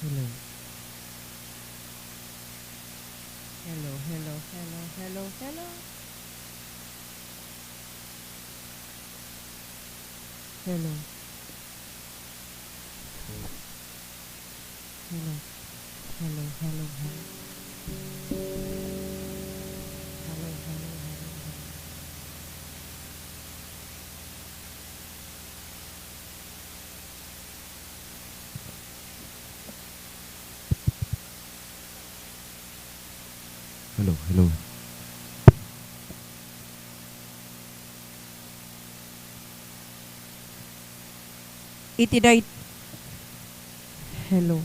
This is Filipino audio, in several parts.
Hello. Hello, hello, hello, hello, hello. Hello. Hello. Hello, hello, hello. Hello, hello, hello, hello. Hello, hello. Itiday. Hello.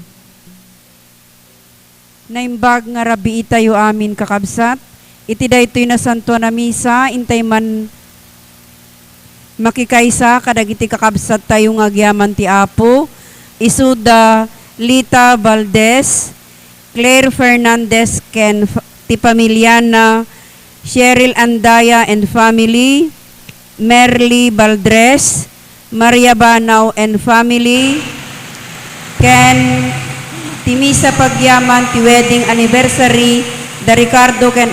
Naimbag nga rabi itayo amin kakabsat. Iti daytoy na santo na misa, intay man makikaysa kadagiti kakabsat tayo nga agyaman ti Apo. Isuda Lita Valdez, Claire Fernandez ken ti pamilyana, Cheryl Andaya and family, Merly Valdres, Maria Banaw and family, ken timisa pagyaman ti wedding anniversary da Ricardo ken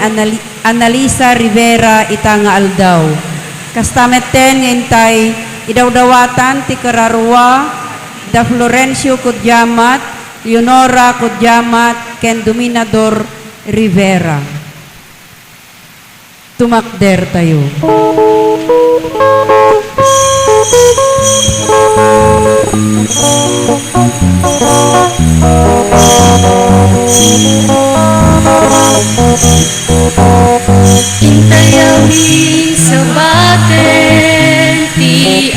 Analisa Rivera itanga aldaw. Kastameten ngintay idawdawatan ti Kararua da Florencio Kudyamat, Leonora Kudyamat ken Dominador Rivera. Tumakder tayo. Intayawi sa baten ti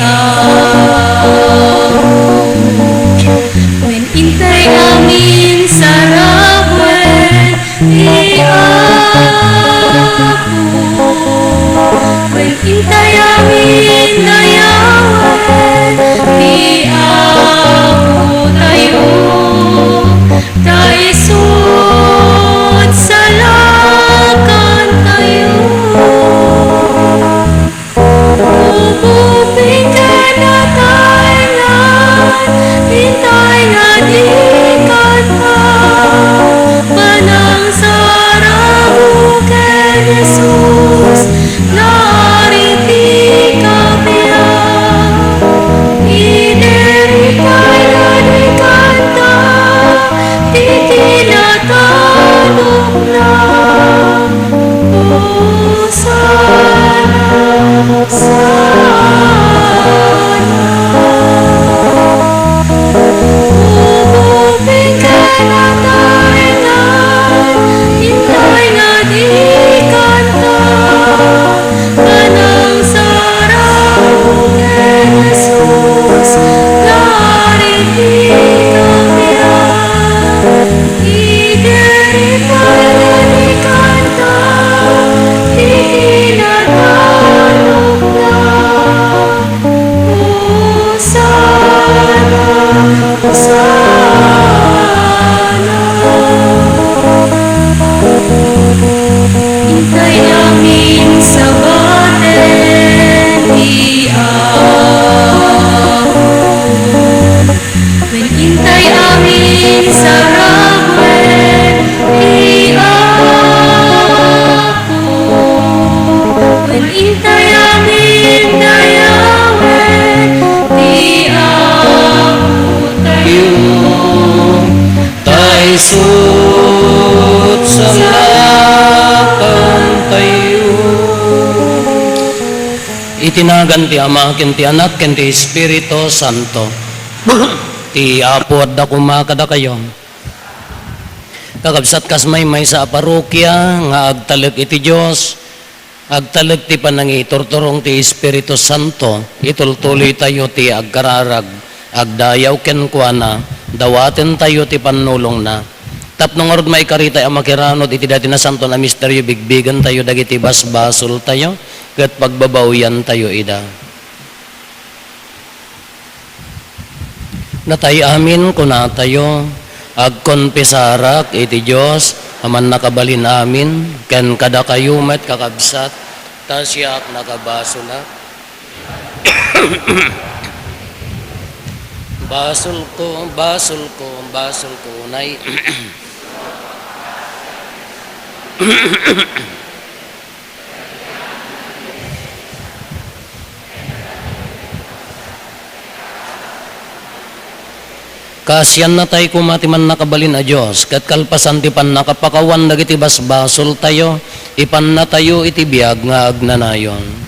when intay amin sa rawen ti when intay amin dayawen ti tayo taisod sa lakan tayo. Umuping ka na Thailand, hintay na di kanta, panang saramu kay Jesus, nariti kapya, ineripay na di kanta, itinatanong na, umuping ka na Thailand, hintay na di kanta, panang saramu kay Jesus, nariti kapya, ineripay na di kanta, itinatanong na, intay namin sa baten when intay amin sa rawen when intay amin dayawen tayo taisod sa lakan tayo. Itinagan ti Ama, ken ti Anak, ken ti Espiritu Santo. Ti Apo at dakuma kada kayo. Kakabsat kas may sa parokya, nga agtalag iti Diyos, agtalag ti panangiturturong ti Espiritu Santo, itultuloy tayo ti agkararag, agdayaw ken kuana, dawaten tayo ti panulong na. Tapnong arod may karita ang makiranod iti dati na santo na misteryo, bigbigan tayo dagiti basbasol tayo, kat pagbabawyan tayo ida. Natay amin kuna tayo, agkonpesarak iti Diyos, aman nakabalin amin, ken kada kayo met kakabsat, tasyak nakabasula. Basol ko, basol ko, basol ko, nay. Kasyan na tayo kumatiman nakabalin a Diyos, kat kalpasan ti pan nakapakawan dagiti basbasol tayo, ipan na tayo iti biyag nga agnanayon.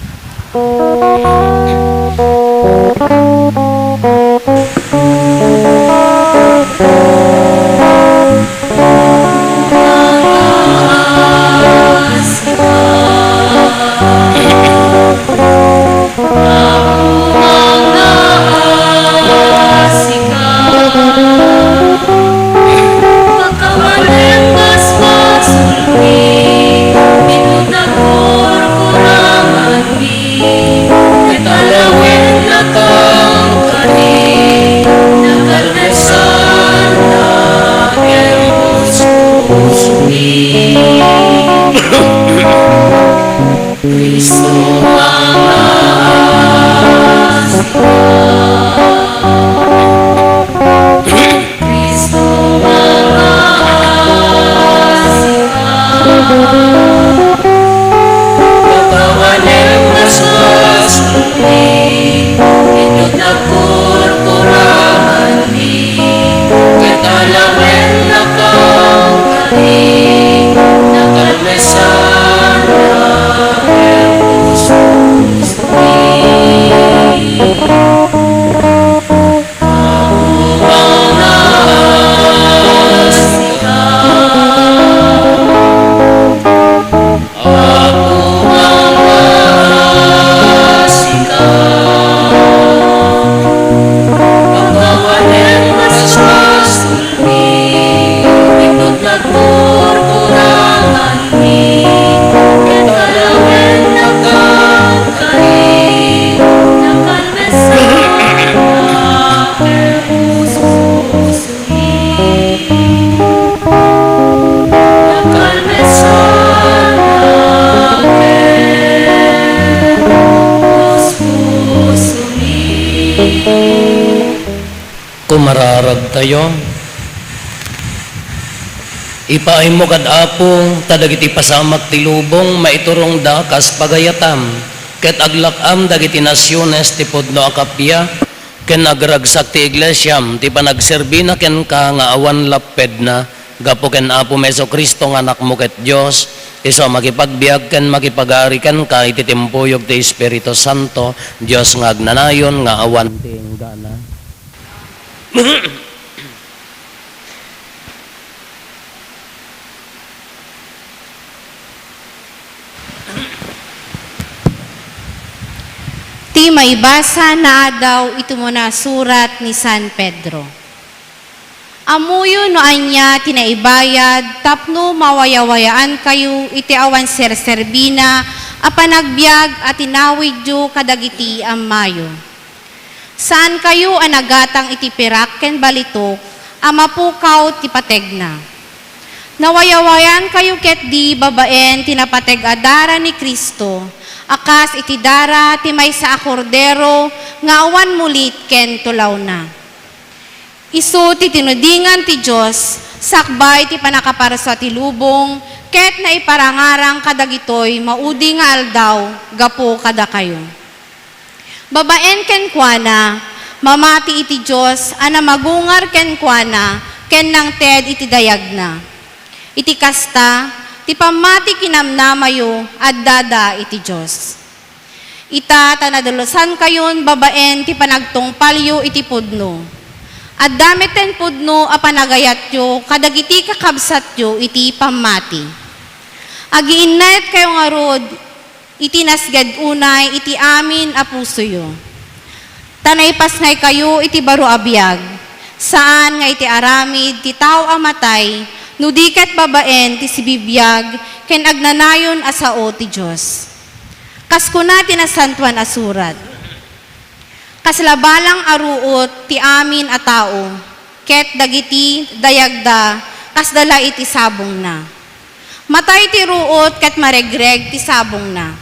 Kumararag tayo. Ipaay mo kad apo, tadagiti pasamak ti lubong, maiturong da kas pagayatam. Ket aglakam dagiti nasyones ti pudno akapya, ken agragsak ti iglesyam, ti panagserbi na ken ka nga awan laped na, gapo ken apo Meso Kristo nga anak mo ket Dios, iso makipagbiag ken makipagari ken ka iti timpuyog ti Espiritu Santo, Dios nga agnanayon nga awan ti inggana. Ti maibasa na daw ito mo na surat ni San Pedro. Amuyo no anya tinaibayad, tapno mawayawayaan kayo iti awan serserbina, apanagbiag at tinawid yu kadagiti amayo. Saan kayo anagatang iti pirak ken balitok, amapukaw ti pategna. Nawayawayan kayo ket di babaen tinapateg adara ni Kristo, akas iti dara ti maysa a kordero nga awan mulit ken tulaw na. Isu ti tinudingan ti Dios sakbay ti panakaparsa ti lubong ket naiparangarang kadagitoy maudi nga aldaw gapo kada kayo. Babaen ken kuana mamati iti Dios ana magungar ken kuana ken nang ted iti dayag na. Iti kasta ti pamati kinamnamayo addada iti Dios. Ita tanadalosan kayon babaen ti panagtungpalyo iti pudno. Addamit ten pudno a panagayatyo kadagiti kakabsatyo iti pamati. Agiinnayat kayo nga rod iti nasgad unay iti amin a pusoyo. Tanay pasnay kayo iti baro abiyag. Saan nga iti aramid ti tao amatay no di ket babaen ti sibibiyag ken agnanayon a sao ti Dios. Kaskuna ti nasantuan a surat. Kaslabalang aruot ti amin a tao ket dagiti dayagda kasdala iti sabong na. Matay ti ruot ket maregreg ti sabong na.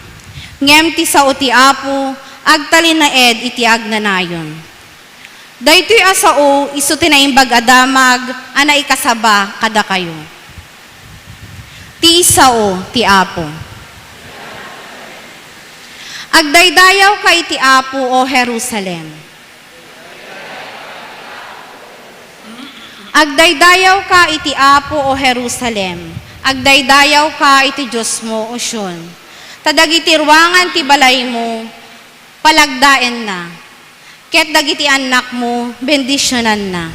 Ngem ti sao ti apo agtalin na ed iti agnanayon. Daytoy asao isu tinaimbag adamag ana ikasaba kada kayo. Ti isao ti Apo. Agdaydayaw ka iti Apo o Jerusalem. Agdaydayaw ka iti Apo o Jerusalem. Agdaydayaw ka iti Diyos mo o Sion. Tadagiti ruangan ti balay mo, palagdaen na. Ket dagiti anak mo, bendisyonan na.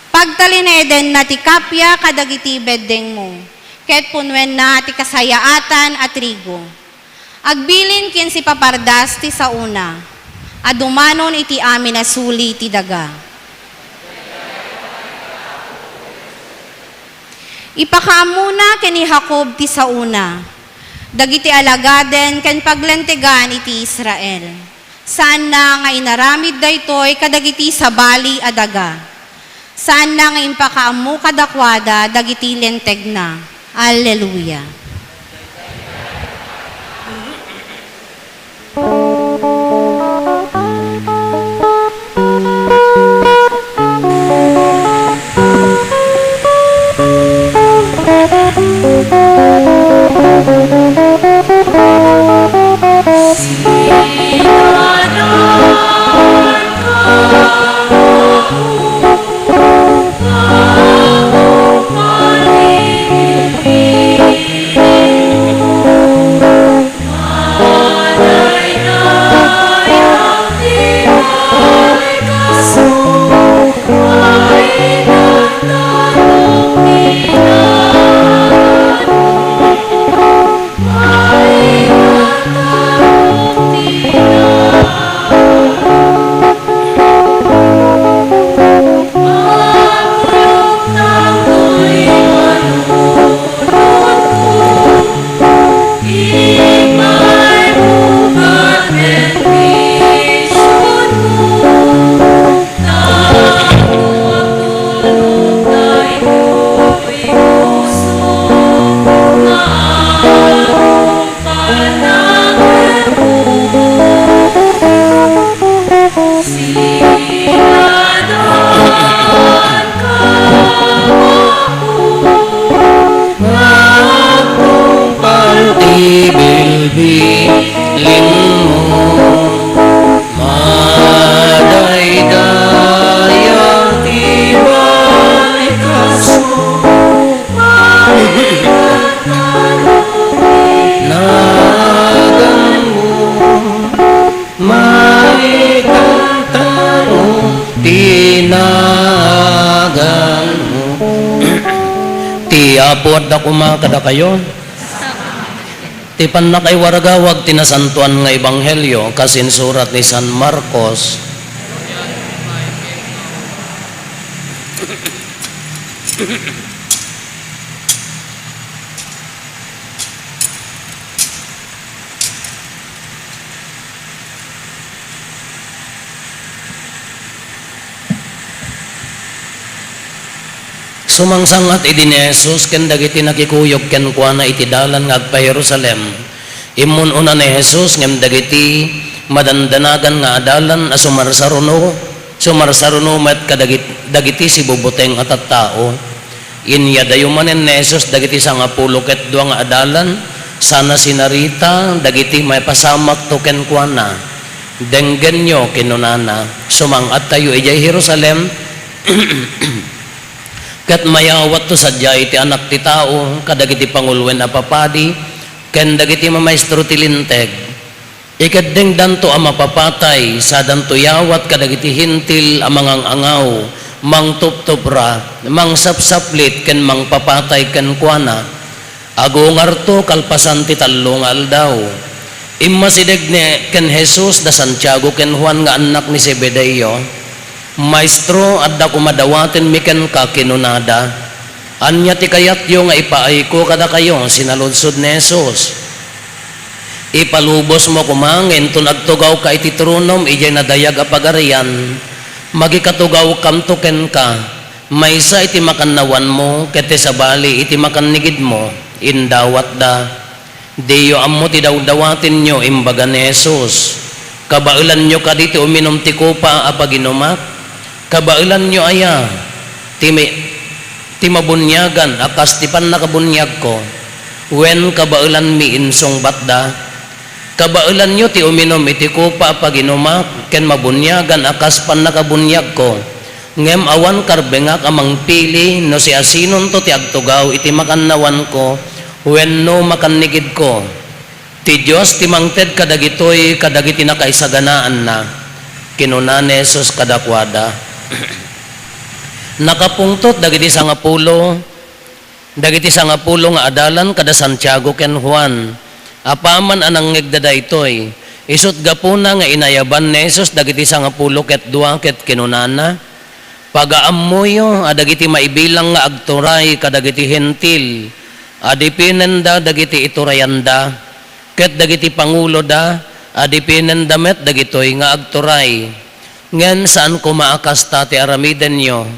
Pagtalineden na ti kapya kadagiti beddeng mo. Ket punwen na ti kasayaatan at trigo. Agbilin ken si papardas ti sauna. Adumanon iti amin na suli ti daga. Ipakaamuna ken ni Jacob ti sauna. Dagiti alagaden ken paglentegan iti Israel. Saan na nga inaramid daytoy kadagiti sabali a daga. Saan na nga impakaamu kadakwada dagiti lenteg na. Alleluia. Tiapod na kumakada kayo. Ti panakay waragawag tinasantuan nga ebanghelyo kasin surat ni San Marcos. Sumangsangat idi ni Jesus ken dagiti nakikuyog ken kuana iti dalan nga agpa Jerusalem. Imun una ni Jesus ngem dagiti madandanagan nga adalan a sumarsaruno met kadagiti si bubuteng at tao. Inya dayumanen ni Jesus dagiti 10 ket 2 nga adalan sana sinarita dagiti may pasamak to ken kuana. Denggenyo kinunana sumangat tayo ijay Jerusalem. Kat mayawat to sadya iti anak ti tao kadagiti pangulwen a papadi ken dagiti mamaestro ti linteg ikaddeng danto a mapapatay sa danto yawat kadagiti hintil a mangang angaw mangtuptupra mangsapsaplit ken mangpapatay ken kuana agungar to kalpasan ti 3 nga aldaw immasideg ni ken Jesus da Santiago ken Juan nga anak ni Zebedeo. Maestro, adda kumadawaten miken ka kinunada. Anya ti kayatyo nga ipaay ko kada kayo, sinaludsod ni Jesus. Ipalubos mo kumangin, tunagtugaw ka iti trunom, ijay nadayag a pagarian. Magikatugaw kam tuken ka, maysa iti makannawan mo, kete sabali iti makannigid mo, indawat da. Diyo ammo ti dawdawatin nyo, imbaga ni Jesus. Kabailan nyo ka dito uminom ti kupa apag inumak. Kabailan nyo aya ti mabunyagan akas ti pan nakabunyag ko. Wen kabailan mi insong batda. Kabailan nyo ti uminom iti kupa apag inumak ken mabunyagan akas pan nakabunyag ko. Ngem awan karbengak amang pili no si asinon to ti agtugaw iti makannawan ko wenno makannigid ko. Ti Dios ti mangted kadagitoy kadagiti nakaisaganaan na kinuna ni Jesus kadakwada. Nakapungtot dagiti sangapulo nga adalan kada Santiago ken Juan. Apaman anang ngegdada itoy. Isut gapuna nga inayaban ni Jesus dagiti sangapulo ket dua ket kinunana. Pagaamuyo adagiti maibilang nga agturay kadagiti hentil adipinenda dagiti iturayanda ket dagiti pangulo da adipinenda met dagitoy nga agturay ngen saan ko maakas ti aramiden nyo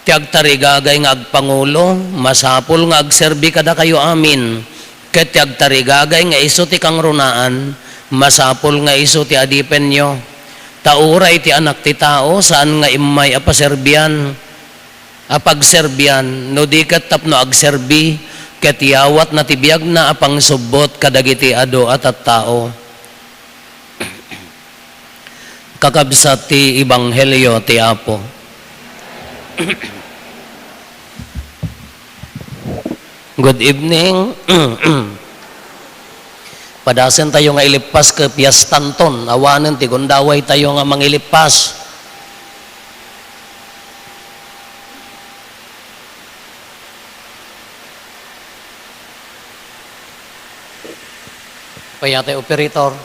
ti agtarigagay nga agpangulo masapul nga agserbi kada kayo amin ket ti agtarigagay nga isu ti kangrunaan masapul nga isu ti adipen nyo. Tauray ti anak ti tao saan nga imay apaserbian apagserbian no di ket tapno agserbi ket yawat na tibiyag na apang subbot kadagiti ado at tao. Kakabsat ti ebanghelyo ti Apo. Good evening. Padasen tayo nga ilipas ke piyastanton, awanen ti gundaway tayo nga mangilipas. Payatay operator.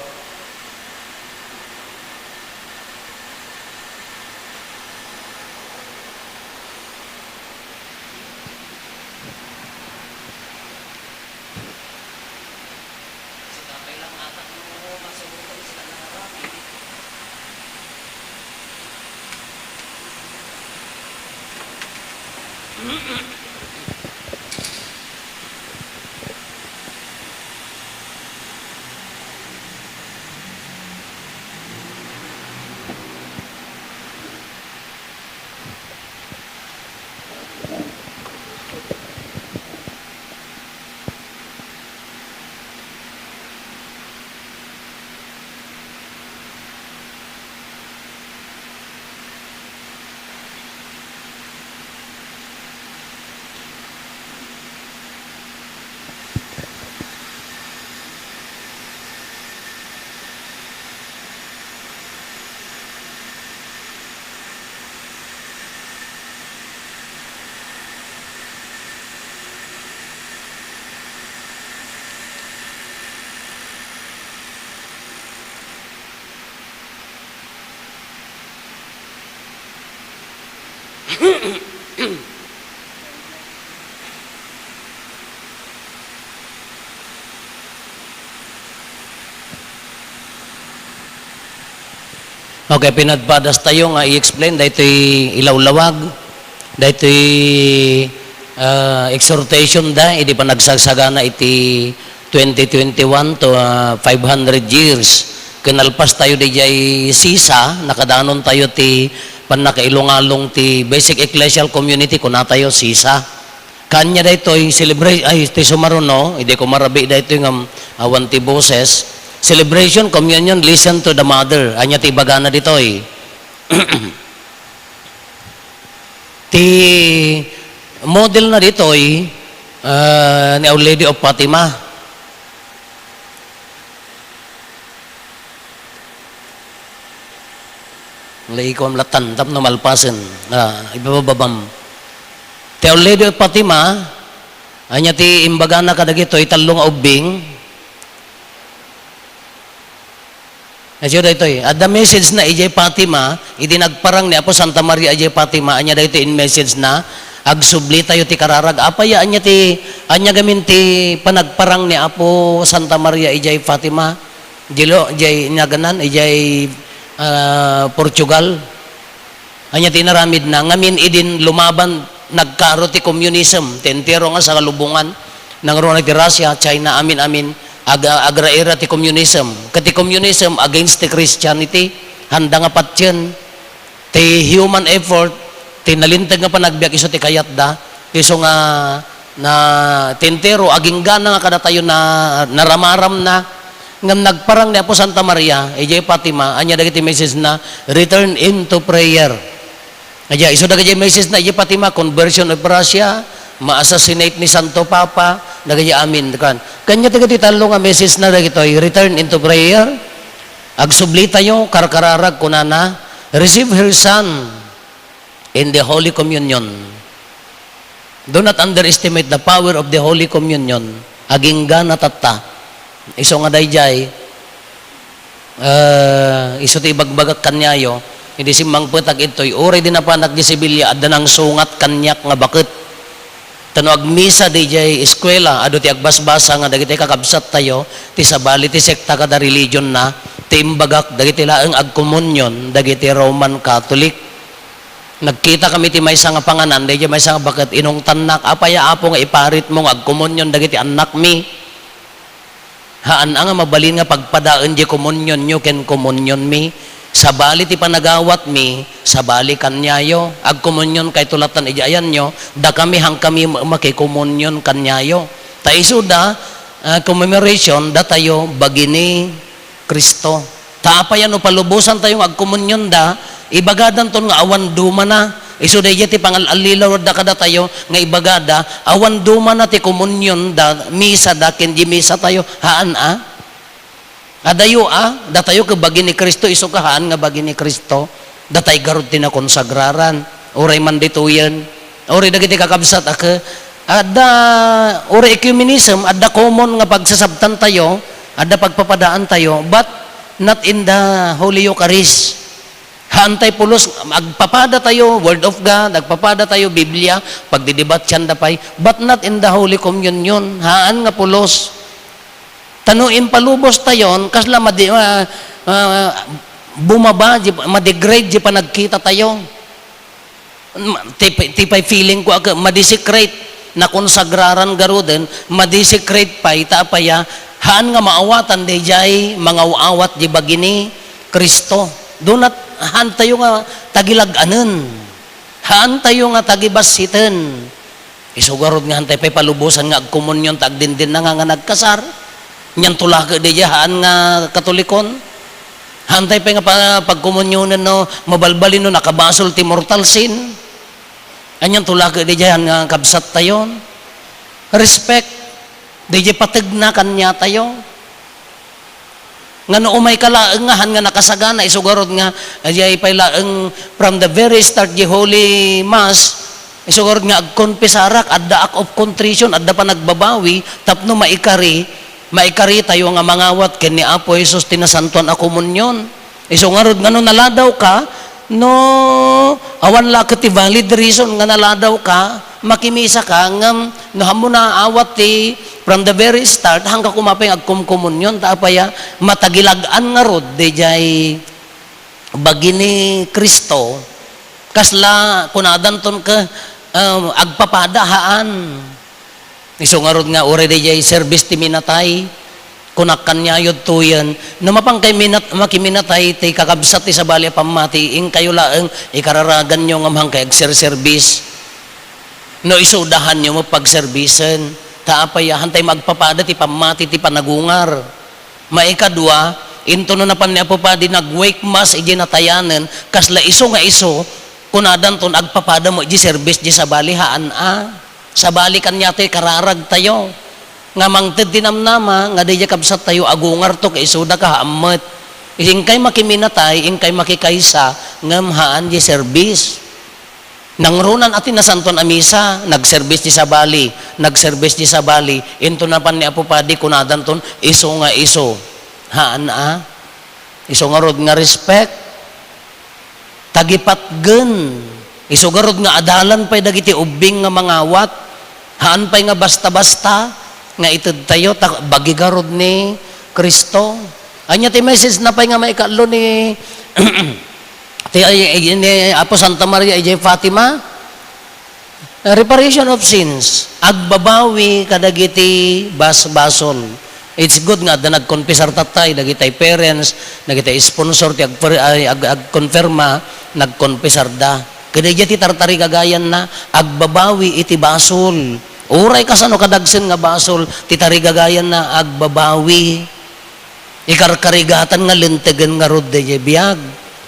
Okay, pinadpadas tayo nga i-explain dahito'y ilawlawag, dahito'y exhortation da, hindi pa nagsagsagana iti 2021 to 500 years. Kinalpas tayo di jay sisa, nakadanon tayo ti panakailungalong ti basic ecclesial community kuna tayo sisa. Kanya dahito'y celebrate, ay ti sumaruno, hindi ko marabi dahito'y nga awan ti boses, celebration, communion, listen to the mother. Anya ti bagana ditoy. Ti model na ditoy ni Our Lady of Fatima. Laikom latandam na malpasen. Ibababam. Ti Our Lady of Fatima, anya ti imbagana kadagitoy talong ubing. Asyo dito at the message na ijay Fatima, idinagparang ni Apo Santa Maria ijay Fatima, anya dito in message na, agsubli tayo ti kararag, apaya anya gamin ti panagparang ni Apo Santa Maria ijay Fatima, jilo, ijay nyaganan, ijay Portugal, anya tinaramid na, ngamin idin lumaban, nagkaro ti communism, tentero nga sa kalubungan, nang roon ti Russia, China, amin-amin, agraira ti communism. Kati communism against the Christianity, handa nga patyan. Ti human effort, ti nalintag nga panagbiag iso ti kayat da, iso nga na tintero, aging gana nga kada tayo na naramaram na, ngam nagparang ni Apo Santa Maria, ejay Fatima, anya dagiti message na, return into prayer. Ejay, iso dagiti message na, ejay Fatima, conversion of Russia, ma-assassinate ni Santo Papa, dagiti amin. Kanya dagiti talo nga message na dagito, return into prayer, agsubli tayo, karkararag kunana, receive her son in the Holy Communion. Do not underestimate the power of the Holy Communion. Aging gana tatta. Iso nga dayjay, iso ti ibagbagak kanyayo, hindi simbang petag ito'y, oray din na pa nagdisibilya, adda nang sungat kanyak nga bakit. Tano agmisa dayjay eskwela, ado ti agbasbasa nga, dagiti kakabsat tayo, ti sabali, ti sekta kada religion na, ti imbagak, dagiti laeng agkomunyon, dagiti Roman Catholic. Nagkita kami ti may nga panganan, dayjay may nga bakit inong tanak, apaya apo nga iparit mo, agkomunyon, dagiti anak mi. Haan nga mabalin nga pagpadaan di komunyon nyo, ken komunyon mi. Sabali ti panagawat mi, sabali kanyayo. Agkomunyon kay tulatan ijayan nyo, da kami hang kami makikomunyon kanyayo. Taiso da, commemoration, da tayo bagini Kristo. Taapayan o palubusan tayong agkomunyon da, ibagadan ton nga awan duma na. Iso dayjay ti pangalalilaw da kada tayo nga ibagada, awan duma na ti komunyon da, misa da, kendi misa tayo, haan adayo da tayo ka bagi ni Kristo, iso ka haan nga bagi ni Kristo, da tayo garod ti na konsagraran, oray man dituyan, oray dagiti kakabsat ada, oray ecumenism, ada common nga pagsasabtan tayo, ada pagpapadaan tayo, but not in the Holy Eucharist. Haantay pulos, agpapada tayo, Word of God, agpapada tayo, Biblia, pagdidibat siyan dapay, but not in the Holy Communion. Haan nga pulos. Tanuin palubos tayon, kasla bumaba, madegrade di pa nagkita tayo. Tipay feeling ko, madisecrate, na konsagraran garoden, madisecrate pa, itapaya, haan nga maawatan, di jay, mga awat di bagini, Kristo. Donat haan tayo nga tagilaganan. Haan tayo nga tagibasitan. Isugarod nga hantay pa'y palubusan nga agkomunyon tagdindin na nga nagkasar. Nyan tulaka di haan nga katolikon. Hantay pa'y nga pagkomunyonan no, mabalbalin no, nakabasol ti mortal sin. Anyan tulaka di haan nga kabsat tayo. Respect. Di patag na kanya tayo. Nga no umay kalaeng nga han nga nakasagana isugarod nga ajay pay laeng from the very start the Holy Mass isugarod nga agkonpesarak adda act of contrition adda pa nagbabawi tapno maikari tayo nga mangawat ken ni Apo Jesus tinasantuan a komunyon isugarod nga no naladaw ka no awan la ket valid reason nga naladaw ka makimisa ka ngam no hamo na awat ti from the very start hanggang kumapay agkumkomunyon taapaya matagilagan nga rod dayjay bagini Kristo kasla kunadan ton ka agpapadaan iso nga rod nga ore dayjay service ti minatay kunakan niya yun tuyan na mapang kay makiminatay ti kakabsat ti sabali pamati ing kayo laeng ikararagan nyo ngamhang kay agser-service no isudahan nyo mo pagserbisan taapaya hantay magpapada ti pamati ti panagungar maikadua into no napan ni Apo Padi nag-wake mass iji natayanan kasla iso nga iso kunadan ton agpapada mo iji service di sabali haan sabali kanya ti kararag tayo nga mangted tinamnama nga di kabsat tayo agungar to kay isuda ka haamet ingkay makiminatay ingkay makikaysa ngam haan di service. Nangrunan atin na santon amisa, nag-service di sabali, into na pan ni Apo Padi, kunadan ton, iso nga iso. Haan iso nga rod nga respect, tagipatgen, iso nga rod nga adalan pa'y dagiti ubing nga mangawat, haan pa'y nga basta-basta, nga itid tayo, bagigarod ni Kristo. Anya ti message na pa'y nga maikalo ni Apo Santa Maria ijay Fatima reparation of sins agbabawi kadagiti basbasol It's good nga da nagkonfesar tatay, dagitay parents, dagitay sponsor ti agkonfirma, nagkonfesar da. Kaya ti tartari kagayan na agbabawi iti basol. Uray kasano kadagsen nga basol, ti tarigagayan na agbabawi. Ikarkarigatan nga lintegan nga rod de biyag.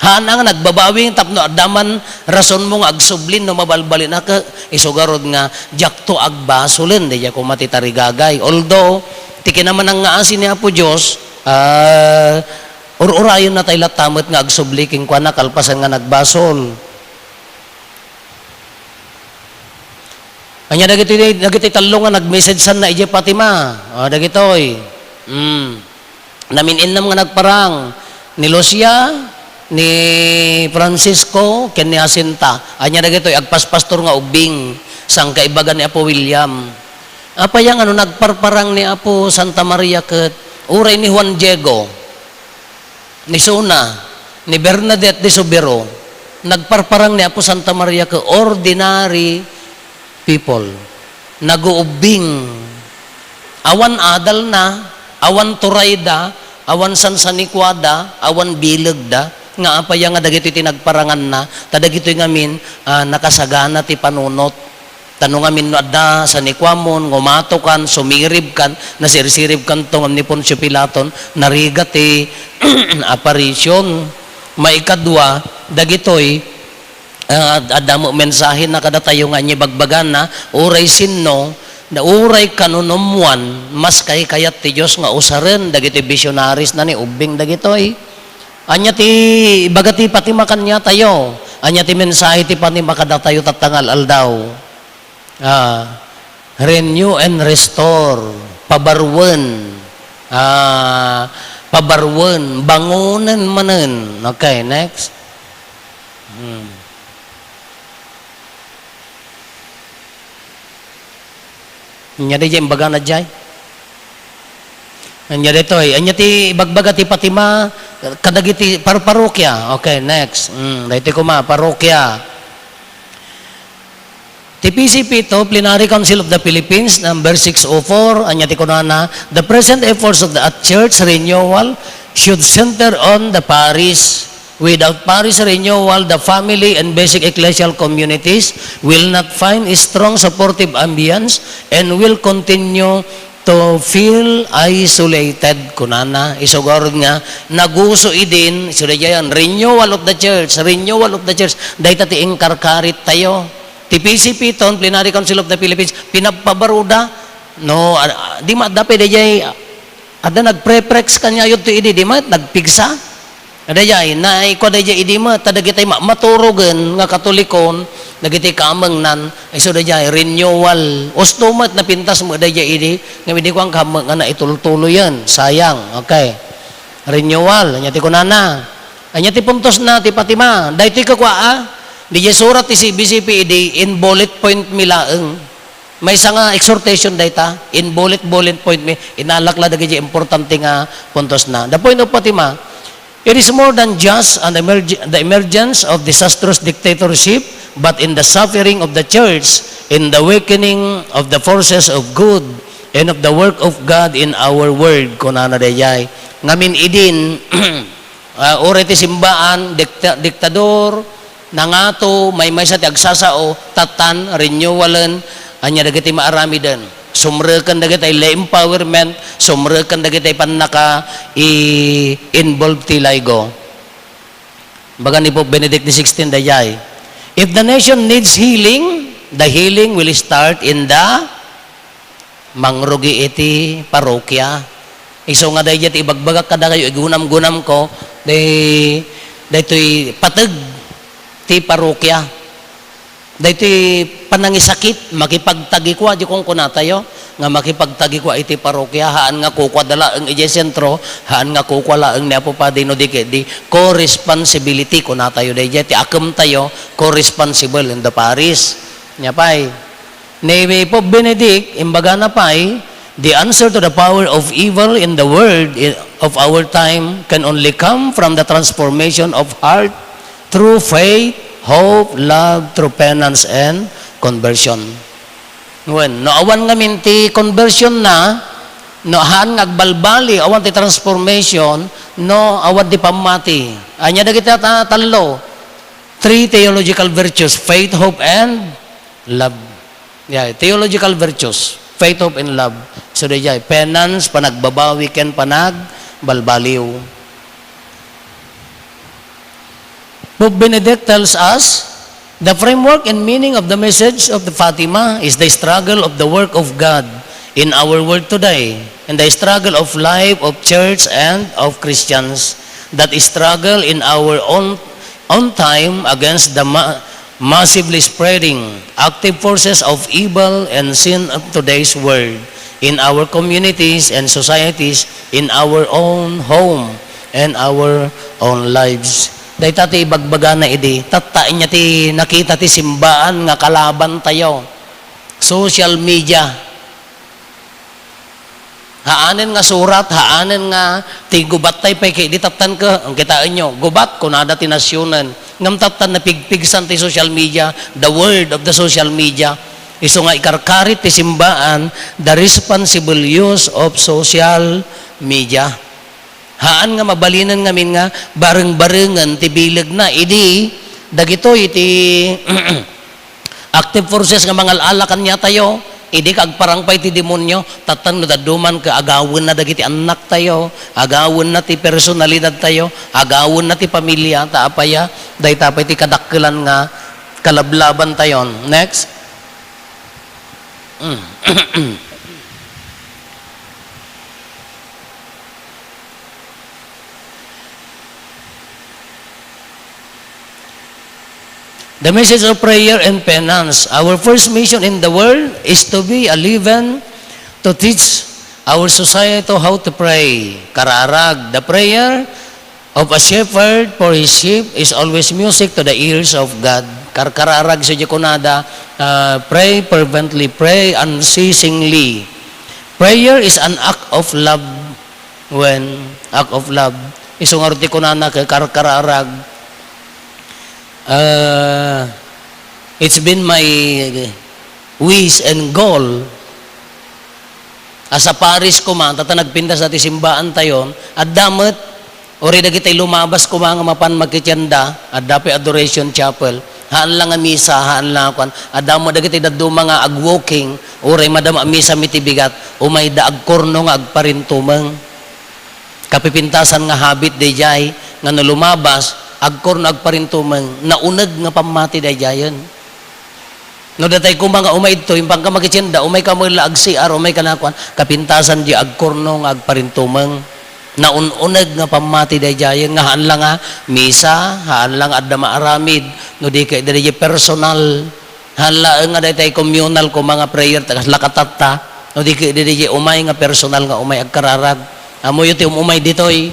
Hana nga nagbabawi tapno adaman rason mo nga agsublin no mabalbalin na ka isugarod nga jakto agbasolen de ko matitarigagay. Although tiki naman ang nga asin ni Apo Diyos, urayon na tayo latamat nga agsubli king kwa na kalpasan nga nagbasol. Anya dagiti talo nga nag-message san na ije Fatima. Dagitoy. Namin innam nga nagparang ni Lucia, ni Francisco, ken ni Jacinta. Anya dagitoy agpaspastor nga ubing sang kaibagan ni Apo William. Apayang nagparparang ni Apo Santa Maria ket uray ni Juan Diego, ni Suna, ni Bernadette de Subero, nagparparang ni Apo Santa Maria ket ordinary people. Naguubing. Awan adal na, awan turayda, awan sansanikwada, awan bilagda, nga apayang nga dagito tinagparangan na, tadagito ngamin nakasagana ti panunot. Tanong amin no adda sa nikwamon, ngumato kan, sumirib kan, nasirsirib kan tong ni Poncio Pilaton, narigat aparisyon. Maikadwa, dagitoy, adamo mensahe na kada tayo nga niya bagbagan na, uray sinno, na uray kanunumuan, mas kay kayat ti Diyos nga usaren, dagitoy visionaries na ni ubing dagitoy. Anya ti, bagati pati makan niya tayo, anya ti mensahe ti pati makada tayo tatangal aldaw. Renew and restore, pabarwen, bangunan manen. Okay, next. Anya di jay baga na jay. Anya dito anya ti bagbaga ti Fatima kadagiti parokya. Okay, next. Dito ko parokya. TPCP to, Plenary Council of the Philippines, number 604, anya ti kunana, the present efforts of the church renewal should center on the parish. Without parish renewal, the family and basic ecclesial communities will not find a strong supportive ambience and will continue to feel isolated. Kunana, isugorod nga, naguso idin, surayayan, renewal of the church, dahil ti inkarkarit tayo. TPCP ton, Plenary Council of the Philippines, pinapabaruda, no, di ma, dapat dayay, ada nagpreprex kanya yun to idi, di ma, nagpigsa, dayay, na ikaw dayay, idi ma, tadagitay maturugan, nga katolikon, nagitay kamang nan, ay so dayay, renewal, ostomat na pintas mo dayay idi, nga hindi ko ang kamang nga na itultulo yan, sayang, okay, renewal, anyati ko na, anyati puntos na, ti Fatima, dahi ti kakwa, di surat ti CBCP di in bullet point milaeng. May nga exhortation data in bullet point mi inalakla dagi importante nga puntos na. The point of Fatima, it is more than just the emergence of disastrous dictatorship, but in the suffering of the church, in the awakening of the forces of good, and of the work of God in our world. Kunana dayay. Ngamin idin, ore ti simbaan, diktador, nangato, may sa ti agsasao, tatan, renewalen, anya dagiti maarami den. Sumrekan dagiti empowerment, sumrekan dagiti panaka involved ti laygo. Baga ni Pope Benedict XVI dayay. If the nation needs healing, the healing will start in the mangrugi iti parokya. Iso nga dayay ti ibagbaga kada kayo igunam-gunam ko, daytoy pateg ti parokya. Dahito panangisakit, makipagtagikwa, di kong kunatayo, nga makipagtagikwa iti parokya, haan nga kukwa dala ang ije sentro, haan nga kukwa laang ni Apo Padino di co-responsibility kunatayo dahito, ti akam tayo, co-responsible in the parish. Nyapay, ni Pope Benedict, imbaga na pay, the answer to the power of evil in the world of our time can only come from the transformation of heart through faith, hope, love, through penance, and conversion. When, no awan nga minti conversion na, no han ngagbalbali awan ti transformation no awad di pamati. Anya dagiti talo. 3 theological virtues, faith, hope, and love. Yeah, theological virtues, faith, hope, and love. So dayay penance, panagbabawi ken panagbalbaliw. Pope Benedict tells us, the framework and meaning of the message of the Fatima is the struggle of the work of God in our world today, and the struggle of life of church and of Christians, that struggle in our own time against the massively spreading active forces of evil and sin of today's world, in our communities and societies, in our own home and our own lives. Dahil tati bagbaga na idi, tatain niya ti nakita ti simbaan nga kalaban tayo. Social media. Haanen nga surat, haanen nga ti gubat tayo pa di tatan ka. Ang kitain nyo, gubat kunada ti nasyonan. Ngam tatan na pigpigsan ti social media, the word of the social media. Iso nga ikarkarit ti simbaan, the responsible use of social media. Haan nga mabalinan ngamin nga bareng-barengan ti bilag na idi dagito iti active forces nga mga alakan niya tayo idi kag parangpay ti demonyo tatan no daduman ka agawon na dagiti anak tayo, agawon na ti personalidad tayo, agawon na ti pamilya ta apaya day tapay ti kadakkelan nga kalablaban tayon. Next. The message of prayer and penance. Our first mission in the world is to be a leaven to teach our society how to pray. Kararag, the prayer of a shepherd for his sheep is always music to the ears of God. Kararag sa Diakonada, pray fervently, pray unceasingly. Prayer is an act of love. When act of love. Isong arti ko na kararag. It's been my wish and goal as a Paris ko man tata nagpinda sa tisimbahan tayon at damet ori dagiti lumabas ko mga mapan magkityanda at dapi adoration chapel haan lang nga misa haan lang kwan at damo dagiti daddo mga ag-walking ori madam misa mitibigat umay da agkorno nga agparintumeng kapipintasan nga habit dayjay nga no lumabas agkor na agparintumang naunag nga pamati dayayon. No datay ko mga umay ito, yung pangka makitsinda, umay ka mula agsiar, umay ka nakuan, kapintasan di agkor no nga agparintumang naununag nga pamati dayayon, nga haan lang nga misa, haan lang adda maaramid, no di kay dali personal, haan lang nga datay communal ko mga prayer, tagas lakatata, no di kay dali umay nga personal nga umay agkararag. Amo yuti umay ditoy,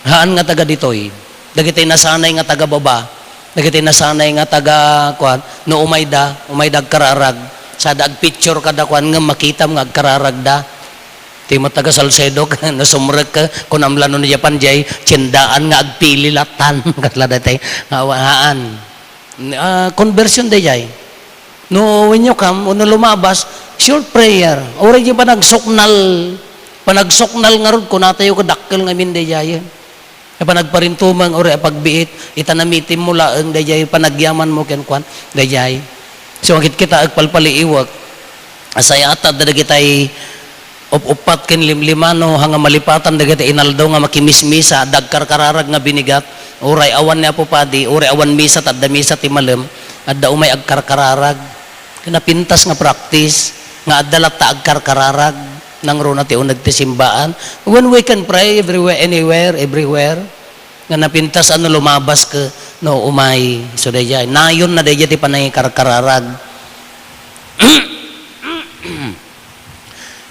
haan nga taga ditoy. Dagiti nasanay nga taga baba, dagiti nasanay nga taga kuan, no umayda kararag, sa dag picture kada kuan nga makita nga kararag da. Ti mataga Salcedo na sumrek ka kun amlano ni Japan jay cendaan nga agpili latan katla datay haan. Conversion day jay. No when you come, no lumabas, short prayer. Ora di panagsoknal nga rod kun natayo kadakkel nga min day jay. Panagparintumang ori pagbiit itanamitim mo laeng dayay panagyaman mo ken kwan dayay. So agit kita agpalpaliiwak asaya atad dagitay upat ken limlimano hanga malipatan dagiti inaldaw nga makimismisa dagkarkararag nga binigat uray awan ni Apo Padi uray awan misa tadda misa ti malem adda umay agkarkararag kinapintas nga practice nga adda ta agkarkararag nang rona ti unag ti simbaan when we can pray everywhere anywhere everywhere nga napintas ano lumabas ka no umay so dayay nayon na dayay ti panay karkararag.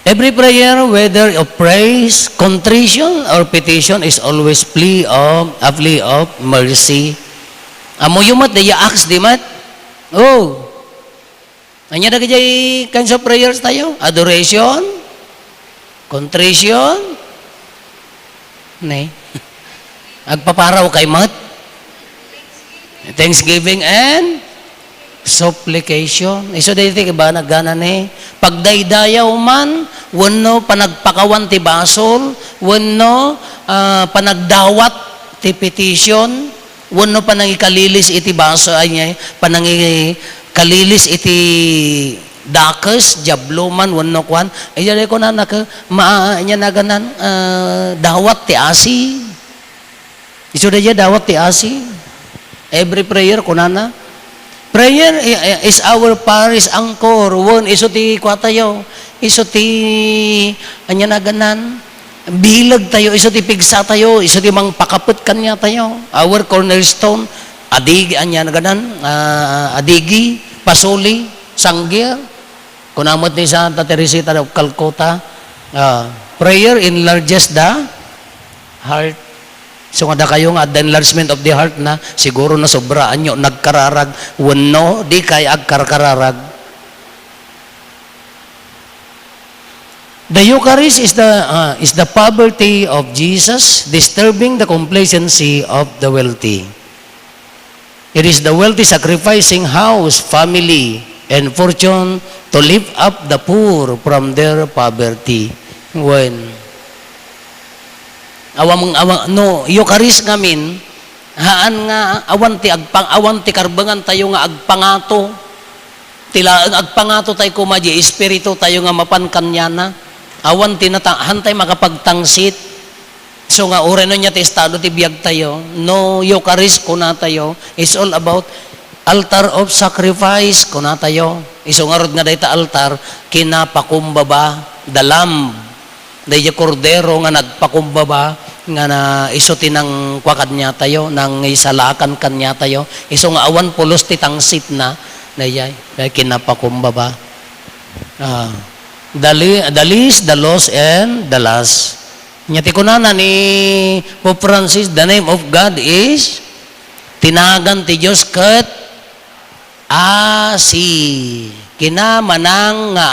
Every prayer whether of praise contrition or petition is always a plea of mercy. Amo yumat daya acts di mat anya da kay kinds of prayers tayo adoration contrition, agpaparaw kay mat, thanksgiving and supplication. Iso dito ba nagana ni pagdaydayaw man wenno panagpakawan ti basol, wenno panagdawat ti petition, wenno panangikalilis iti baso ay panangikalilis iti dakes jabloman wenno kwan ay dali ko na nya naganan dawat ti asi. Iso daya dawat ti asi. Every prayer kunana. Prayer is our parish anchor. One, iso ti kwa tayo. Iso ti, anya na ganan. Bilag tayo, iso ti pigsa tayo, iso ti mang pakaput kanya tayo. Our cornerstone, adigi, anya na ganan, adigi, pasuli, sanggir. Kunamot ni Santa Teresita of Calcutta. Prayer enlarges the heart. So nga kayo nga the enlargement of the heart na siguro na sobraan nyo nagkararag wenno di kay agkarkararag. The Eucharist is the poverty of Jesus disturbing the complacency of the wealthy. It is the wealthy sacrificing house, family, and fortune to lift up the poor from their poverty. When Eucharist ngamin haan nga awan ti karbangan tayo nga agpangato tilaang agpangato tayo kumadya espiritu tayo nga mapankanyana awan tinatahan tayo makapagtangsit so nga ure no niya ti estado ti biyag tayo no Eucharist kuna tayo is all about altar of sacrifice kuna tayo iso nga rod nga dayta altar kinapakumbaba the lamb dayta kordero nga nagpakumbaba nga na iso tinang kwakad niya tayo nang isalakan kanya tayo iso nga awan pulos ti tangsit na dayay kay kinapakumbaba the least, the lost, and the last. Nyati kunana ni Pope Francis, the name of God is tinagan ti Diyos ket asi kinamanang nga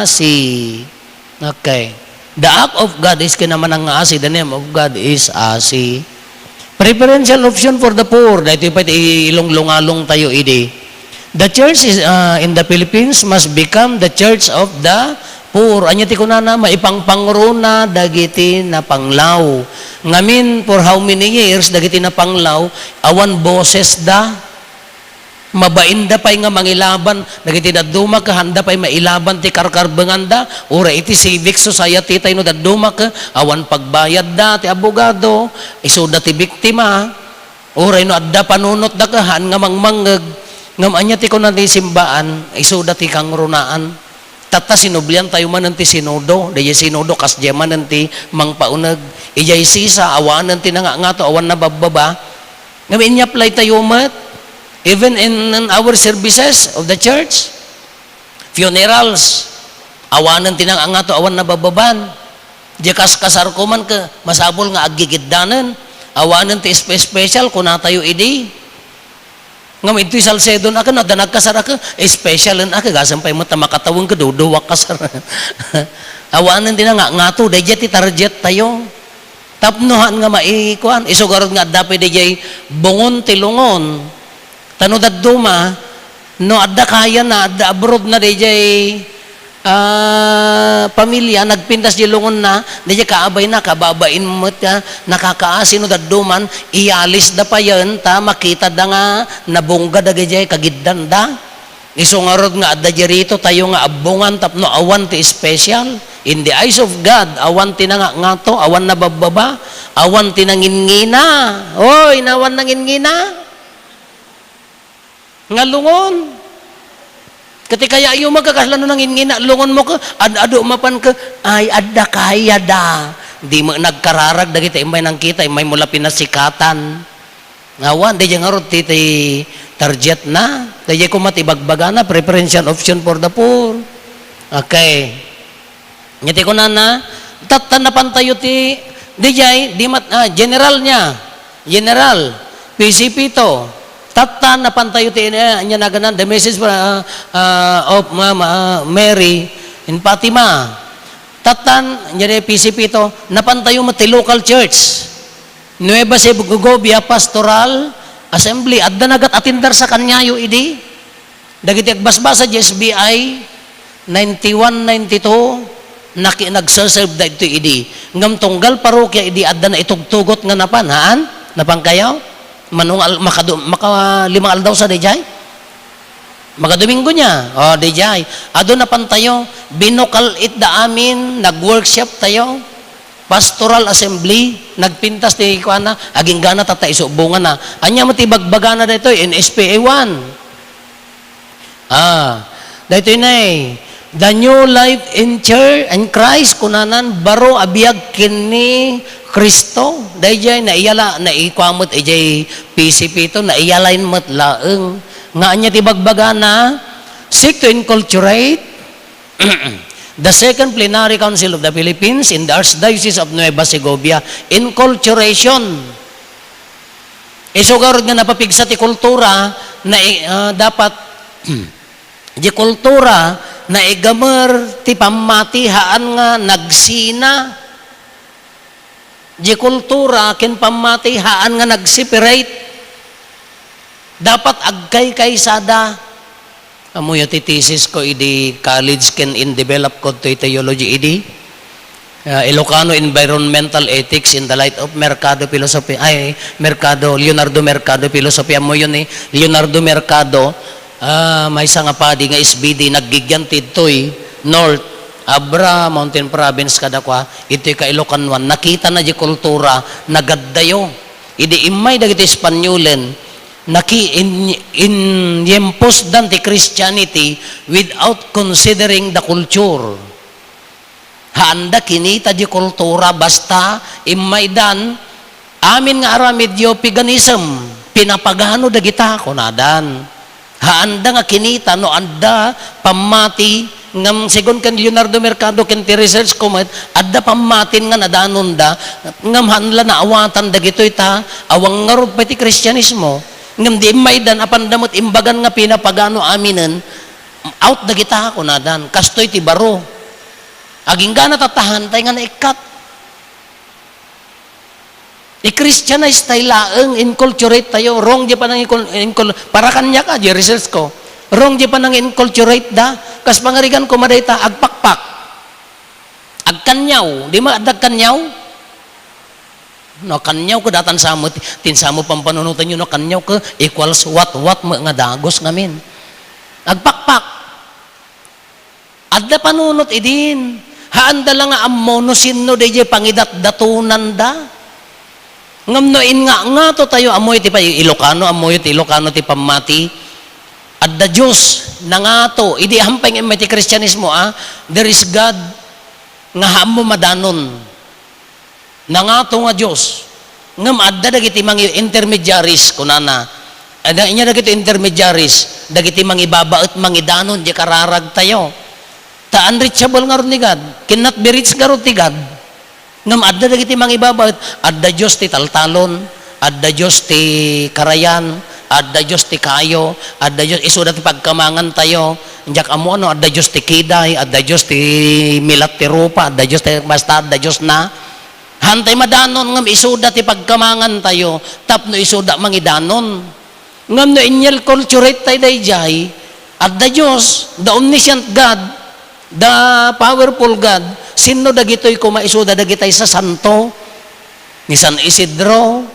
asi. Okay. The act of God is kinamanang nga asi. The name of God is asi. Preferential option for the poor. Dahito pa ilong-lungalong tayo idi. The church is, in the Philippines must become the church of the poor. Anya ti kunana maipangpangruna dagiti na panglaw. Ngamin for how many years dagiti na panglaw awan boses da. Mabainda pay nga mangilaban dagiti daduma ka handa pay mailaban ti karkarbengan da ura iti civic society tayo no daduma ka awan pagbayad da ti abogado isuda ti biktima ura no adda panunot da kahan nga mangmangeg ngam anya ti kuno ti simbaan isuda ti kangrunaan tata sinublian tayo man ti sinodo dayay sinodo kasjeman ti mangpauneg ijay sisa awanan ti nangangato awan na bababa ngam inyaply tayo met. Even in our services of the church, funerals, awanan tinang angato awan na bababan. Di kasar ko man ka, masabol nga agigiddanan, awanan ti special kung natayo idi. Ngam ito'y salsedon ako, no, da nagkasar ako, special ako, gasampay mo ta makatawang ka, duduwak kasar. Awanan tinang angato, dayjay ti tarjet tayo. Tapnuhan nga maikuan, isugarod nga dapat dayjay bungon tilungon. Tano daduma no adda kaya na adda abroad na dayjay pamilya nagpintas di lungon na dayjay kaabay na kababain mo ta nakakaasi no daduman ialis da pa yan ta makita da nga nabungga da dayjay kagiddan da iso nga rod nga adda jerito tayo nga abungan tapno awan ti special in the eyes of God awan ti nga ngato awan na bababa awan ti nangingina oy nawan nangingina nga lungon. Katikaya yung magkakaslano ng ingina, lungon mo ka, ado mapan ka, ay adda kaya da. Di mo nagkararag, dagiti imay nang kita, imay mula pinasikatan. Ngawan, di nga rot titi target na. Di ko matibagbaga na, preferential option for the poor. Okay. Ngiti ko na, tatanapan tayo ti, general niya, general, PCP to, tatan na pantayo niya naganan the message of Mary in Fatima. Tatan niya PCP to napantayo mo ti local church. Nueva Segovia Pastoral Assembly adda nagat atindar sa kanyayo idi. Dagiti agbasbasa di SBI 9192 nagserserve da ito idi. Ngam tunggal parokya idi adda na itugtugot nga napanhaan napangkayaw manung maka 5 aldaw sa dayjay. Magadomingo niya. O dayjay. Ado na pantayo binukal it da amin nag-workshop tayo. Pastoral assembly, nagpintas ni kuana, aging gana tata isubungan na. Anya matibagbagana dito in SPA 1. Dito na the new life in church and Christ kunanan baro abiyag kini Kristo. Dayjay na iyala na ikwamot ijay PCP to na iyalain mat laeng. Nga anya tibagbagana seek to inculturate the Second Plenary Council of the Philippines in the Archdiocese of Nueva Segovia, inculturation. Isugarod nga napapigsa ti kultura na dapat di kultura na igamer ti pamati haan nga nagsina. Di kultura ken pamati haan nga nagseparate. Dapat agkay kaysada. Amoy ti thesis ko idi college ken in develop ko to theology idi Ilocano Environmental Ethics in the Light of Mercado Philosophy Leonardo Mercado Philosophy mo yun Leonardo Mercado may nga padi nga SBD naggigyanti toy North Abra Mountain Province kada kwa ito'y ka Ilocanuan nakita na di kultura nagaddayo idi imay dagiti Espanyolen in-impose dan ti Christianity without considering the culture. Handa kinita di kultura basta immaydan amin nga aramidyo paganism pinapagano dagita kunadan. Handa nga kinita no anda pamati ngam sigon kan Leonardo Mercado ken ti research ko adda pamatin nga nadanon da ngam hanla na awatan dagitoy ta awang ngarod pa ti Kristyanismo. Ngam di maydan apan damot imbagan nga pinapagano aminen out dagita ko nadan kastoy ti baro aging gana tatahan tay nga naikat i-Christianize tay laeng inculturate tayo wrong di pa nang para kanya ka di research ko wrong di pa nang inculturate da kas pangarigan ko madayta agpakpak agkanyaw di ma adag kanyaw no kanyaw ko datan samo tinsamo pampanunutan nyo no kanyaw ko equals what nga dagos ngamin agpakpak adda panunot idin haanda lang nga ammo no sinno DJ pangidat-datunan da ngamno in nga to tayo amoy ti pa Ilocano amoy ti Ilocano ti pamati adda Dios na nga to idi hampay nga ti Kristyanismo there is God nga hammo madanon nangato nga Diyos ngam adda dagiti mga intermediaries kunana adda inya dagiti intermediaries dagiti mga ibabaet mga idanon di kararag tayo ta unreachable nga ron ni God cannot be reached nga ron ti God ngam adda dagiti mga ibabaet adda Diyos ti taltalon adda Diyos ti karayan adda Diyos ti kayo adda Diyos isuda ti pagkamangan tayo njak amo ano adda Diyos ti kiday adda Diyos ti milat ti rupa adda Diyos ti basta adda Diyos na hantay madanon ngam isuda ti pagkamangan tayo tapno isuda mangidanon ngam no inyel culturate tayo dayjay at the Diyos the omniscient God the powerful God sino dagitoy kumaisuda dagitay sa santo ni San Isidro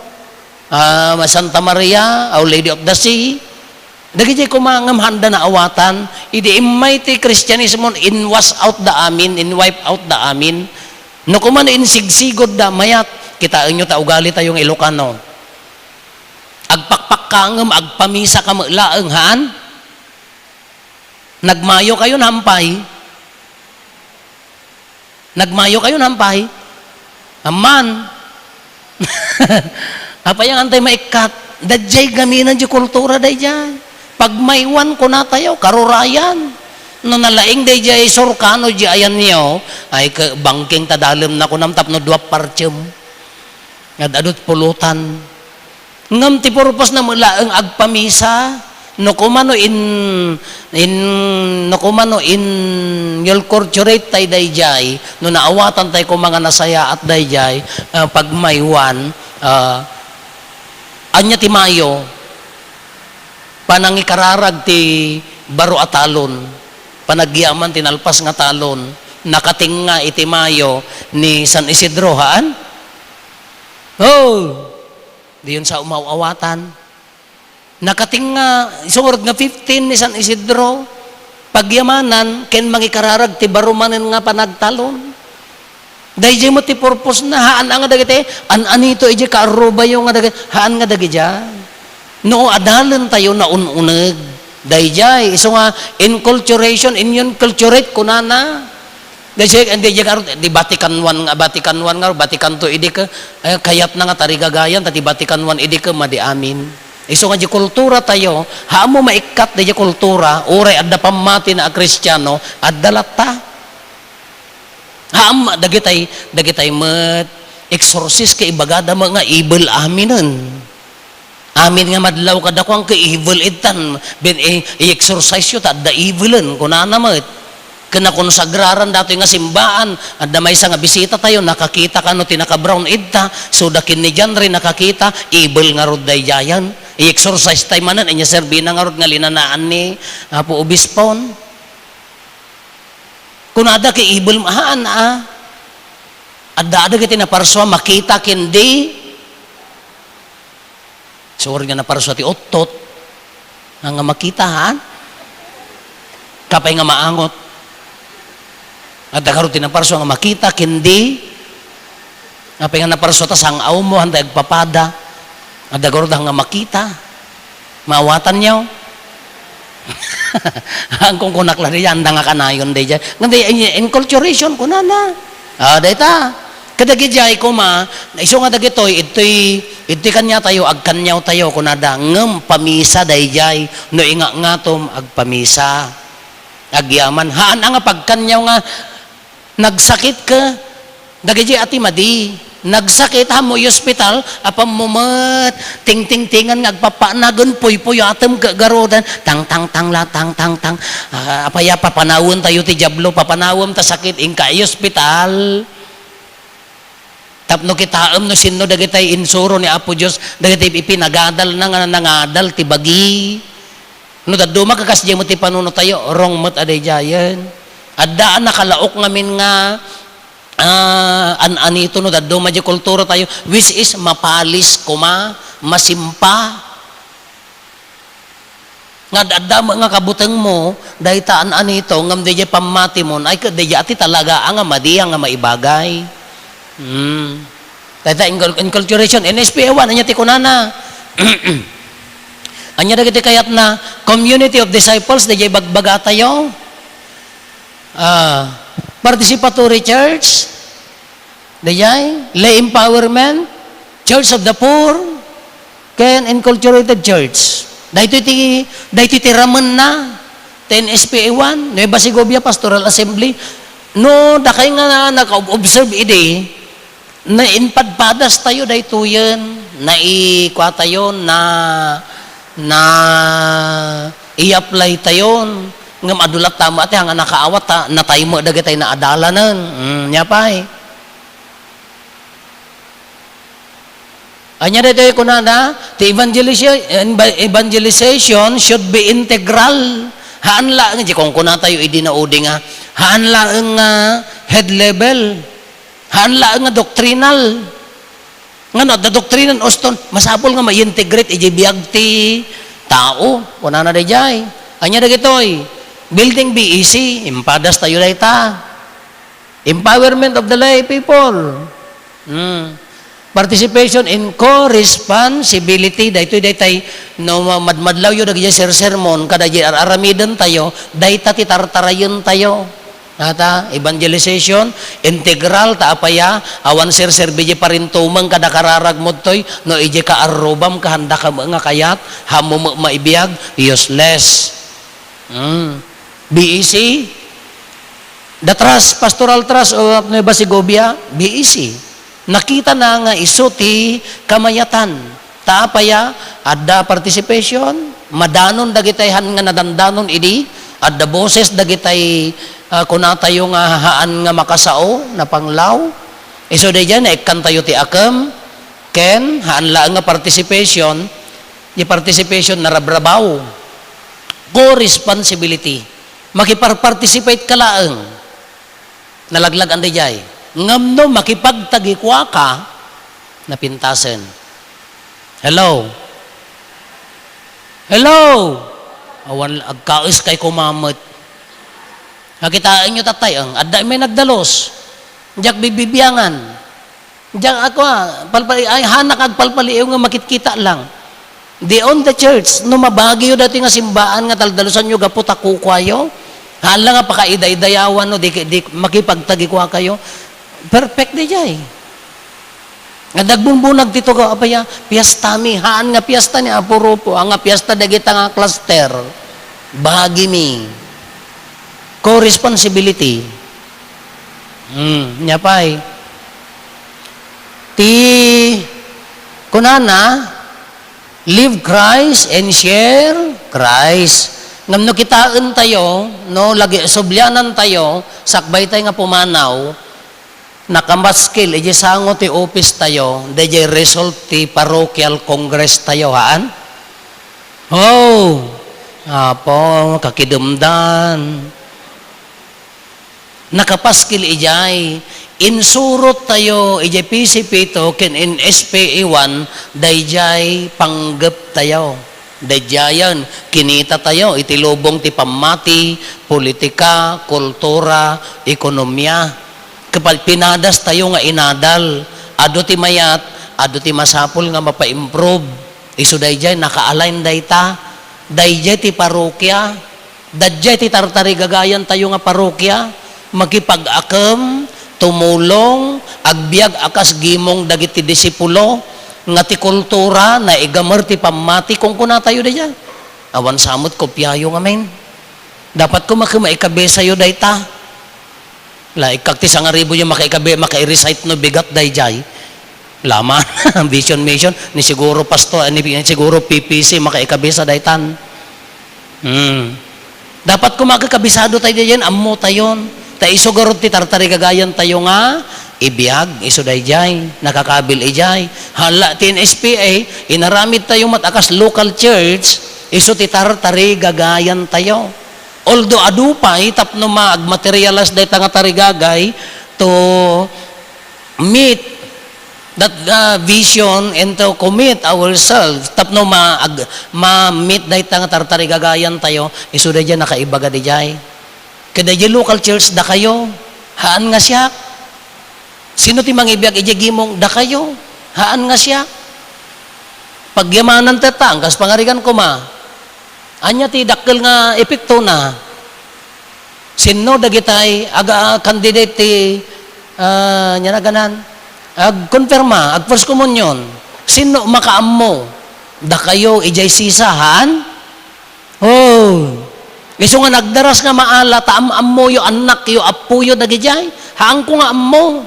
Santa Maria Our Lady of the Sea dagitoy kumangam handa na awatan idi mighty Christianism in wash out the amin in wipe out the amin no kumano insigsigod da mayat kita inyo ta ugali tayong Ilocano agpakpak kangem agpamisa ka laeng haan nagmayo kayo nampay aman apa yang antay maikat dadjay gaminan di kultura dayjay pagmaywan ko na tayo karurayan no nalaing day jay Sorcano di ayan niyo ay bangking tadalem na kunam tapno dua parchem ngadadot pulutan ngam ti purpose na mula ang agpamisa no kumano in yul culturate tay dayjay no naawatan tay ko mga nasaya at dayjay pagmaywan anya ti mayo panangikararag ti baro atalon, panagyaman tinalpas nga talon, nakating nga iti Mayo ni San Isidro, haan? Oh, di yun sa umawawatan. Nakating nga, isungurad nga 15 ni San Isidro, pagyamanan, ken mangikararag, ti barumanen nga panagtalon. Dahil mo ti purpose na, haan nga dagiti, anito iji kaaruba yung nga dagiti, haan nga dagiti dyan. No, adalan tayo na ununag. Dahil dyan, iso nga, inculturation, inculturate kunana. Dahil di Vatican I nga, Vatican II, idi ka, kayat na nga tarigagayan, tati Vatican I, idi ka, madi amin. Iso nga di kultura tayo, haan mo maikat di kultura, uray adda pamati na Kristiyano, adda lata. Haan dagitay mat, exorcist ka ibagada mga evil aminan. Amin nga madlaw kada ko ang ka-evil itan, i-exorcise yun, adda evilan, kunana mat. Kena konsagraran dato nga simbaan, adda may nga bisita tayo, nakakita ka no tinaka-brown idta, so dakin ni dyan rin nakakita, evil nga rod day jayan. I-exorcise tayo manan, inya serbina nga rod nga linanaan ni Apo Obispon. Kung ada kay evil mahaan, adda kiti na parswa, makita kindi, sorry nga na parswa ti otot, nga makita, kapay nga maangot, at karon tinaparso nga makita kindi apay nga naparso ta sang aw mo handa agpapada at karon nga makita maawatan niyo ang kung kunakla riyan nga kanayon day nga enculturation kunana dayta kadagi jay ko ma iso nga dagitoy iti kanya tayo agkanyaw tayo kunada ngem pamisa day jay no inga ngatom agpamisa agyaman haan nga pagkanyaw nga nagsakit ka, dagiti ati madi, nagsakit hamo yung hospital, apam mumat, ting-ting-tingan, nagpapanagon, puy-puy, atam garodan, tang-tang-tang la, tang-tang-tang, apaya papanawon tayo ti Diablo, papanawon ta sakit, ingka yung hospital, tapno kitaam no sinno, dagitay insuro ni Apo Diyos, dagitay ipinagadal na nga nangadal, ti bagi, no daduma kakasya mo ti panuno tayo, wrong mat aday jayan, adaan nakalaok ngamin nga anito no daddo madya kultura tayo which is mapalis kuma masimpa nga adda nga kabuteng mo dahil taan anito ngam dayjay pamati mo ay dayjay ati talaga ang madiya nga maibagay dahil inculturation NSP1 anya ti kunana anya dagiti kayat na community of disciples dayjay bagbaga tayo participatory church, dayay, lay empowerment, church of the poor, ken enculturated church. Dahito ti ramen na, 10 SPA1, Nueva Segovia Pastoral Assembly, no, dakay nga naka-observe ide, na inpadpadas tayo dahito yan, na ikwa tayo, na i-apply tayo, nga madulat tama ati nga nakaawat ta natay mo dagatay na adalanan nya pay anya daytoy kunana the evangelization should be integral haan la nga kung kuna tayo idi na udi nga haan la nga head level haan la nga doctrinal nga no the doctrinal oston masapol nga ma-integrate iji biag ti tao kunana dayjay anya dagitoy building BEC, impadas tayo dayta. Empowerment of the lay people. Participation in co-responsibility. Daytoy no madmadlaw yo dagiti sermon kada aramidan tayo, dayta ti tartarayon tayo. Ata evangelization integral ta apaya awan serserbi parin tumang kada kararag modtoy no ije ka arrobam kahanda ka nga kayat hamo maibiyag useless. BEC, the trust, pastoral trust of Nueva Segovia, BEC. Nakita na nga isuti kamayatan. Taapaya, adda participation, madanon dagitay nga nadandanon idi, adda boses dagitay kunatayo nga haan nga makasao na panglaw. Iso day dyan, ikan tayo ti akam, ken, haan lang nga participation, di participation na rabrabaw. Co-responsibility. Makipar-participate ka laang. Nalaglag ang dayay. Ngamno makipagtagikwa ka, napintasan. Hello? Hello? Awan, agkaos kay kumamot. Nakitaan nyo tatay, ang adda may nagdalos. Diyak bibibiyangan. Diyak ako palpali, ay hanak ag palpali, nga makitkita lang. Di on the church, no mabagi yun dati nga simbaan nga taldalusan nyo gaputa kukwayo. Hala nga pakaiday-dayawan no, di makipagtagikwa kayo. Perfect di jay. Nga nagbumbunag dito ka, apaya, piyesta mi, haan nga piyesta ni Apurupo, ang nga piyesta dagita nga cluster. Bahagi mi. Co-responsibility. Nyapay. Kunana, live Christ and share Christ. Ngam no kitaan tayo, no, lagi subyanan tayo, sakbay tayo nga pumanaw, nakamaskil, iji sango ti office tayo, iji result ti parochial congress tayo, haan? Oh, apo, kakidumdan. Nakapaskil ijay, insurot tayo, ijay PCP to, kin in SPE1, dayjay panggap tayo. Dayjayan, kinita tayo, itilubong ti pamati, politika, kultura, ekonomiya. Kapag pinadas tayo nga inadal, ado ti mayat, ado ti masapol nga mapa-improve. Iso dayjay, naka-align dayta, dayjay ti parokya, dayjay ti tartari gagayan tayo nga parokya, makipag-akam, tumulong, agbyag akas gimong dagiti disipulo, nga ti kultura, na igamer ti pamati, kung kuna tayo dyan. Awan samot, kopyayo nga men. Dapat ko makimaikabe sa'yo dayta. Laikag ti sangaribo yung makai-recite no bigat dayjay. Laman, vision mission, ni siguro pasto, ni siguro PPC, makaikabe sa daytan. Dapat ko makakabisado tayo dyan, ammo tayon. Ta isugarot ti tartari gagayan tayo nga, ibiyag, iso dayjay, nakakabil ijay. Hala, tin SPA, inaramid tayo matakas local church, iso ti tartari gagayan tayo. Although adupay, tapno maag-materialize day nga tarigagay to meet that vision and to commit ourselves. Tapno ma-meet day nga tartari gagayan tayo, iso dayjay nakaibaga dayjay. Kada di local church da kayo, haan nga siya. Sino ti mangibiyag ijagimong da kayo, haan nga siya. Pagyamanan tetang, kas pangarigan ko ma, anya ti dakkel nga epekto na. Sino dagitay aga candidate ti nyaraganan, ag-konfirma, ag-first communion. Sino makaammo, da kayo ijay sisa, haan? Oh, iso nga nagdaras nga maala, taam-ammo yo anak yo apo yo dagijay. Haang ko nga ammo.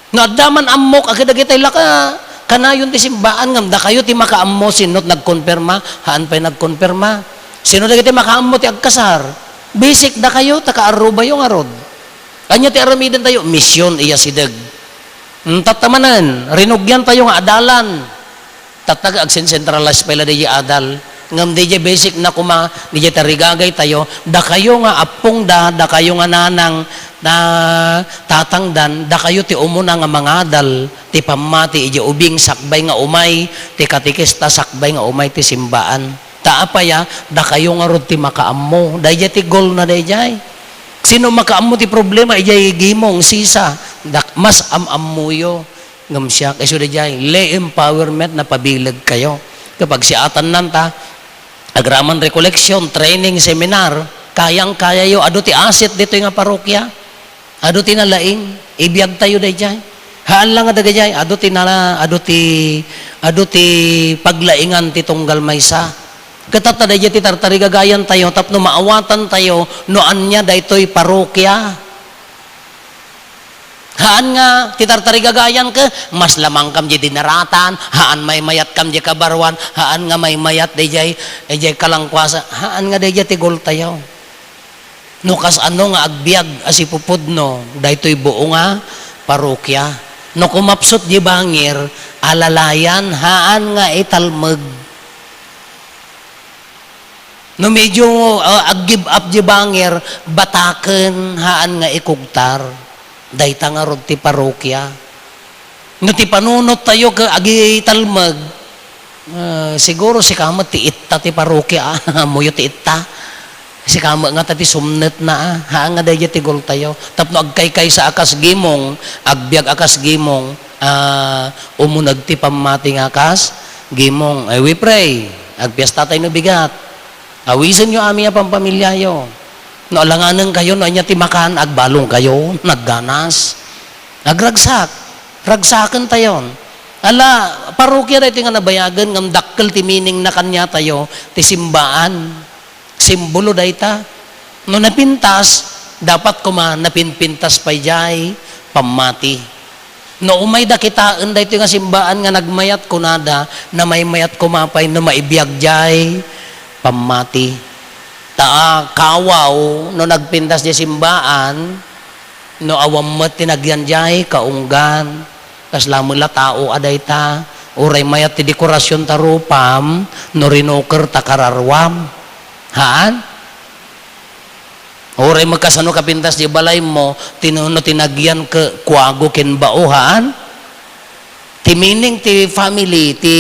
Nga daman ammo kagidagitay laka kanayon ti simbaan ngam da kayo ti makaammo sinot nagkonfirma, haan pay nagkonfirma. Sino dagitay makaammo ti agkasar? Basic da kayo taka-aruba yo nga rod. Anya ti aramidan tayo misyon iya sidag. Tatamanan, rinugyan tayo nga adalan. Tatag agsentralize pala di adal. Ngam DJ basic na kuma DJ tarigagay tayo da kayo nga apong da kayo nga nanang na tatangdan da kayo ti umuna nga mangadal ti pamati iji ubing sakbay nga umay ti katikista sakbay nga umay ti simbaan taapaya da kayo nga rod ti makaammo dayjay ti goal na dayjay sino makaammo ti problema ijay gimong sisa mas amammuyo ngam siya iso dayjay lay empowerment na pabilag kayo kapag siatan nanta agraman recollection, training, seminar, kayang-kaya yo, ado ti asset dito nga parokya, ado ti nalaing, ibiyag tayo dayjay. Haan lang nga dagajay, ado ti paglaingan ti tunggal maysa. Katata dayjay ti tartari gagayan tayo, tapno maawatan tayo, noan niya daytoy parokya. Haan nga, titartari gagayan ka, mas lamang kam di dinaratan, haan may mayat kam di kabarwan, haan nga may mayat di jay kalangkwasa, haan nga di jay tigol tayo. No kas ano nga agbyag asipupod no, daytoy buo nga parokya. No kumapsot di bangir, alalayan, haan nga italmeg. No medyo ag-give up di banger, bataken haan nga ikugtar. Dayta nga rod ti parokya. No ti panunot tayo ka agi talmag, siguro si kama ti itta ti parokya, muyo ti itta. Si kama nga ti sumnet na, haan nga dahi ti gol tayo. Tapno agkay-kay sa akas gimong, agbiag akas gimong, umunag ti pamati nga akas, gimong, we pray, agpiesta tayo no bigat. Awisan nyo aming pampamilya yo. No alanganan kayo, no anya timakan, agbalong kayo, nagganas. Nagragsak. Ragsakan tayon. Ala, parokya rin nga nabayagan, ngam dakkel ti meaning na kanya tayo, ti simbaan. Simbolo dayta. No napintas, dapat kuma napinpintas pa jay, pamati. No umay da kitaan dayto nga simbaan nga nagmayat kunada, na may mayat kumapay, na maibiyag jay, pamati. Kawaw, no nagpintas di simbaan, no awammat tinagyan jay, kaunggan, kas lamula tao aday ta, uray mayat ti dekorasyon tarupam, no rinoker takararwam. Haan? Uray magkasano kapintas di balay mo, no tinagyan ka kuwago kinbao, haan? Ti meaning ti family, ti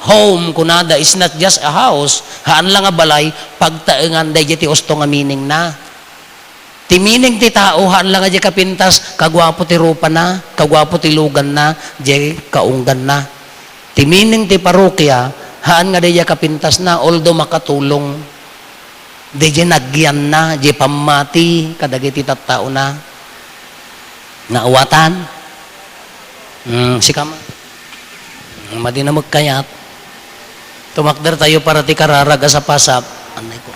home kunada is not just a house, haan lang nga balay, pagtaengan day ti usto nga meaning na. Ti meaning ti tao, haan lang nga di kapintas, kagwapo ti rupa na, kagwapo ti lugan na, di kaunggan na. Ti meaning ti parokya, haan nga day kapintas na, although makatulong, di nagyan na, di pamati, kadagiti tattao na, naawatan. Si kama. Madi na magkayat. Tumakder tayo para ti kararaga sa pasap. Anay ko.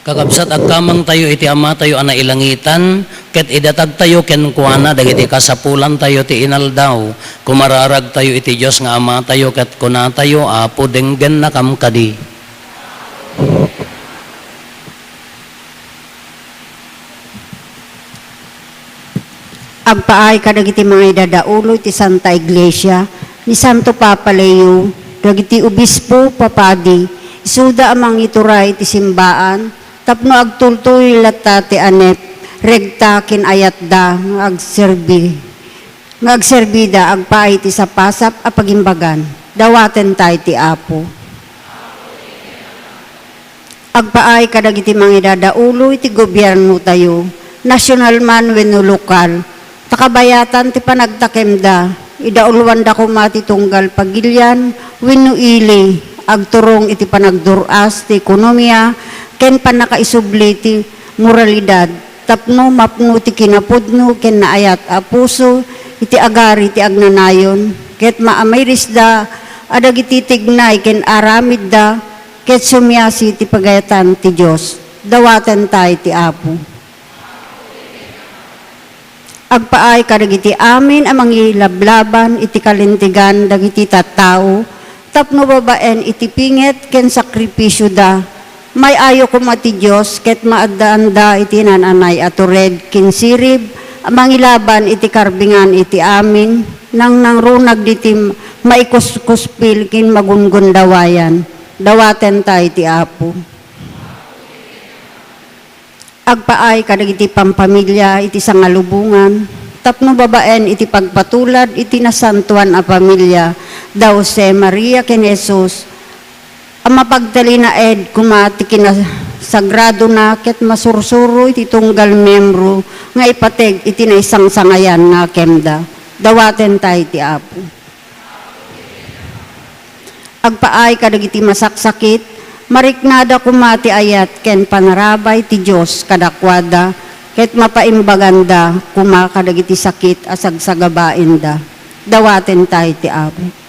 Kakabsat agkamang tayo iti ama tayo ana ilangitan, ket idatag tayo ken kuana dagiti kasapulan tayo ti inaldaw, kumararag tayo iti Dios nga ama tayo ket kuna tayo apo denggen na kamkadi. Agpaay kadagiti mga idadaulo ti Santa Iglesia ni Santo Papa Leo, dagiti obispo papadi, isuda amang ituray ti simbaan, tapno agtultuy latta ti anet, regta kinayat da, ngagserbida, agpaay ti sapasap apagimbagan, dawaten tay ti apo. Agpaay kadagiti mga idadaulo iti gobyerno tayo, nasyonal man wenno lokal, takabayatan ti panagtakemda, idaulwan da kumati tunggal pagilyan, wenno ili, agturong iti panagduras ti ekonomiya, ken panakaisubli ti moralidad, tapno mapno ti kinapudno, ken naayat a puso, iti agari ti agnanayon, ket maamiris da, adagiti tignay, ken aramid da, ket sumyasi ti pagayatan ti Diyos, dawaten tay ti apo. Agpaay kadagiti amin amang ilablaban, iti kalintigan, dagiti tattao, tapno babaen iti pinget, ken sakripisyo da, may ayo kumati Diyos, ket maadanda iti nananay atured, kinsirib, mangilaban iti karbingan iti amin, nang runag diti maikuskuspil kin magungundawayan, dawaten tay iti apo. Agpaay kadagiti pampamilya iti sangalubungan, tapno babaen iti pagpatulad iti nasantuan a pamilya, daw se Maria ken Jesus, ang mapagtali na ed kumati kinasagrado na ket masursuro iti tunggal membro nga ipateg iti na isang sangayan nga kemda, dawaten tay ti apo. Agpaay kadagiti masaksakit, mariknada kumati ayat ken panarabay ti Dios kadakwada, ket mapaimbaganda kumakadagiti sakit asagsagabain da, dawaten tay ti apo.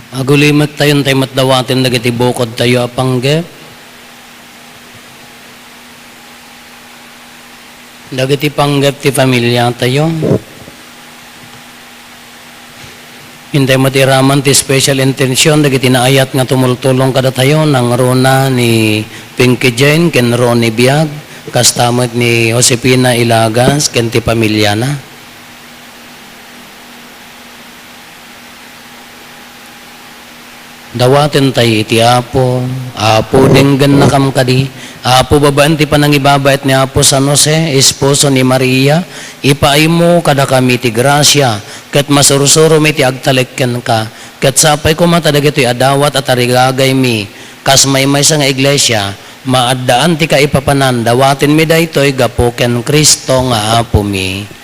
Agulimat tayo tayo matdawatin dagiti bukod tayo apangge. Dagiti panggep ti pamilya tayo. Hintay mo ti raman ti special intention dagiti naayat nga tumultulong kada tayo ng rona ni Pinky Jane ken Ronnie Biag kastamot ni Josepina Ilagas ken ti pamilya na. Dawaten tayo iti Apo, Apo denggan na kam kadi, Apo babaan ti panangibabait ni Apo San Jose, esposo ni Maria, ipaay mo kada kami ti grasya, ket masurusuro mi ti agtalekken ka, ket sapay ko matadagito adawat at arigagay mi, kas may sa nga iglesia, maaddaan ti kaipapanan, dawatin mi daytoy gapo ken Kristo nga Apo mi.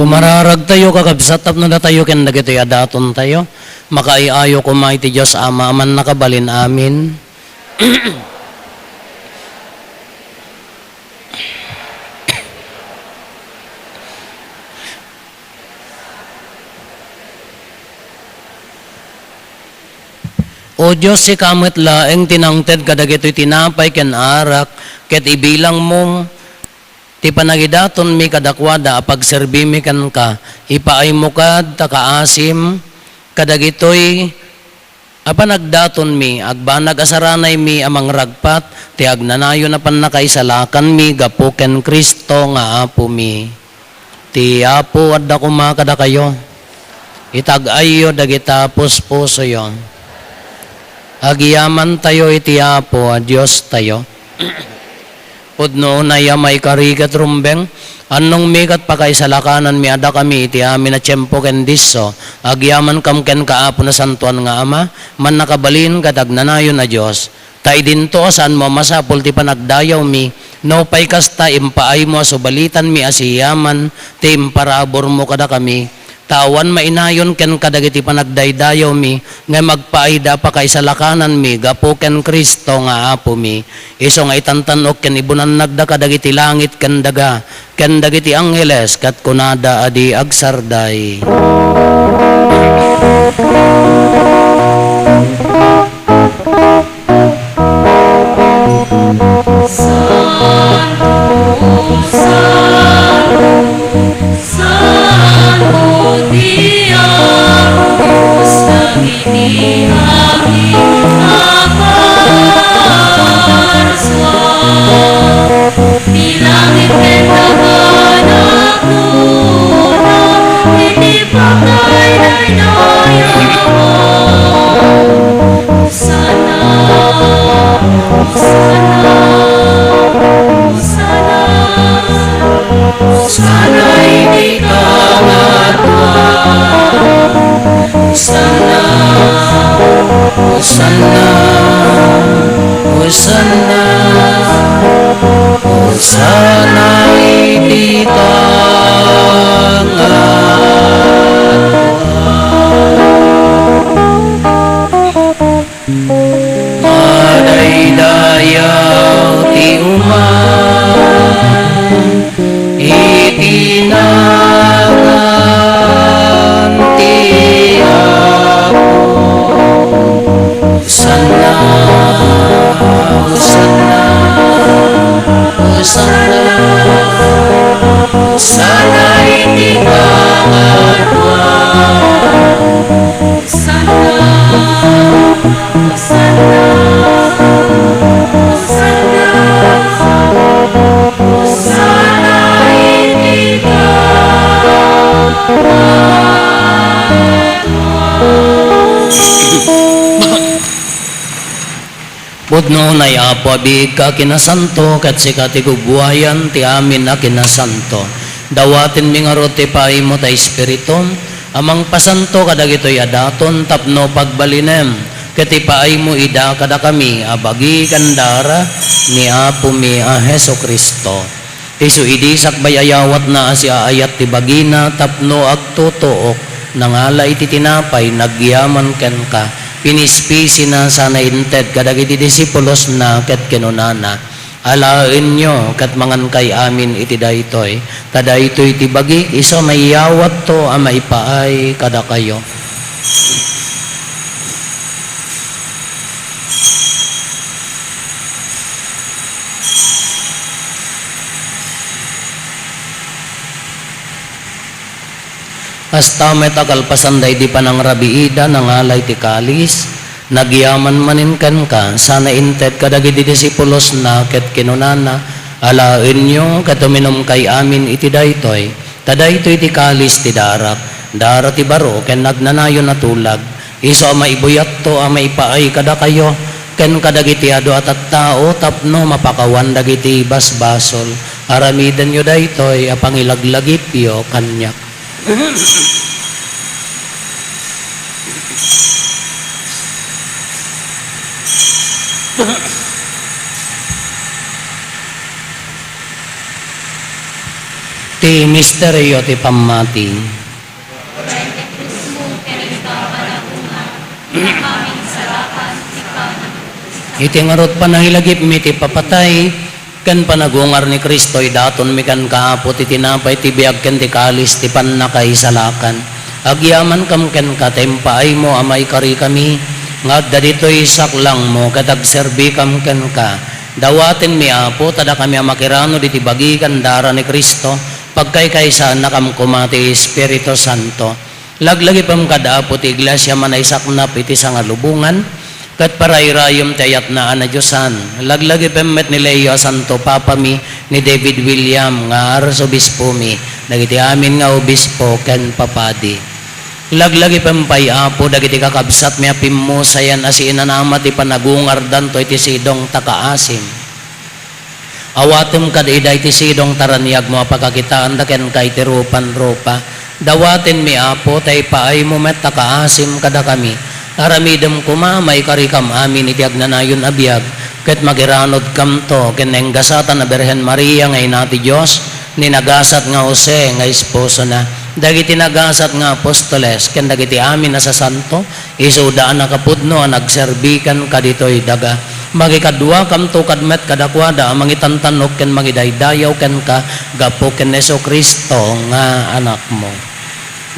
Kumararag tayo, kakabsatap na tayo, ken dagitoy adaton tayo. Makaiayo kumay ti Diyos Ama, aman nakabalin amin. O Diyos, si kamit laeng tinangted kadagitoy tinapay ken arak, ket ibilang mong ti panagidaton mi kadakwada pagserbi mi kan ka ipaay mo kad takaasim kadagitoy apanagdaton mi agbanag asaranay mi amang ragpat ti agnanayo na panakaisalakan mi gapo ken Kristo nga Apo mi. Ti Apo adda kuma kada kayo itag-ayo dagita puspuso yon. Agiyaman tayo iti Apo a Dios tayo. Pudno na may karikat rumbeng, anong mikat pakaisalakanan mi ada kami iti amin na tiyempo ken disso, agyaman kam ken kaapo na santuan nga Ama, man nakabalin katagnanayon na Diyos. Tay dinto saan mo masapul ti panagdayaw mi, No pay kasta impaay mo subalitan mi asiyaman ti imparabor mo kada kami. Tawan mainayon ken kadagiti panagdaydayaw mi nga magpaayda pa kay salakanan mi gapo ken Kristo nga apo mi. Iso nga itantanok ken ibunan nagda kadagiti langit ken daga ken dagiti angheles kat kunada adi agsarday. Sana madaydayaw ti uman itinangan ti Apo. Sana sana itinangan Budno na Apo abig ka kinasanto kat si katigugbuhayan ti amin na kinasanto. Dawatin mi nga rote paay mo ta Espiritu, amang pasanto kadagitoy adaton tapno pagbalinem. Kati paay mo ida kada kami abagi kandara ni Apo mi a Heso Kristo. Isu idisak bayayawat na asya ayat ti bagina tapno agtutuok nangala iti tinapay nagyaman ken ka. Pinispisi na sana inted kadagiti disipulos na ket kinunana. Alain nyo kat mangan kay amin iti daytoy. Kada ito'y tibagi iso mayawat to ang maipaay kada kayo. Hasta may takalpasanday di pa ng rabiida nangalay ti kalis, nagyaman manin kan ka, sana inted kadagiti disipulos na ket kinunana, alain nyo katuminom kay amin iti daytoy, tadaytoy ti kalis ti darak ti baro ken nagnanayon na tulag, iso ama ibuyat to ama ipaay kada kayo, ken kadagiti ado at tao tapno mapakawan dagiti basbasol, aramidan nyo daytoy apangilaglagipyo kanyak. Ti misteryo ti pamati. Iti ngarot panahilagip mi ti papatay ken panagungar ni Kristoy daton mi kan kaapot iti tinapay ti biag ken ti kalis ti pannakay salakan. Agyaman kam ken katempaay mo amay kari kami ngagda ditoy saklang mo katagserbi kam ken ka. Dawaten mi Apo tada kami amakirano diti bagi kandara ni Kristo pagkay kaysa nakam kumati Espiritu Santo. Laglagi pam kada Apo ti iglesia manay saknap iti sangalubungan kat parayrayom tayat na ana Diyosan. Laglagi pemet ni Leo Santo Papa mi ni David William nga arsobispo mi dagiti amin nga obispo ken papadi. Laglagi pempay Apo dagiti kakabsat mi apim mo sayan asinanama ti panagungar danto iti sidong takaasim. Awatem kad iday ti sidong taranyag mo pagkakitaan da ken kay ti rupan-rupa. Dawaten mi Apo tay paay mo met takaasim kada kami. Aramidem kumamay karikam amin iti agnanayon abiyag ket magiranod kam to ken gasatan na Birhen Maria nga ina ti Dios ni nagasat nga Jose nga esposo na dagiti nagasat nga apostoles ken dagiti amin na sa santo isudaan na kapudno nagserbikan kaditoy daga magikadua kam to kadmet kadakwada mangitantanok ken magidaydayaw ken ka gapo ken Hesus Kristo nga anak mo.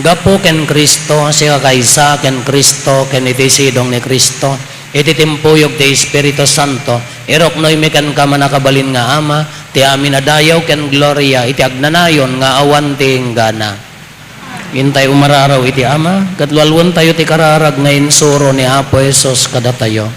Gapo ken Kristo, siya kaysa ken Kristo, ken iti sidong ni Kristo, iti timpuyog ti Espiritu Santo, irok noy mekan ka manakabalin nga ama, ti amin adayaw ken gloria, iti agnanayon nga awan ti gana. Intay umararaw iti ama, katlualwan tayo ti kararag nga insuro ni Apo Hesus kada tayo.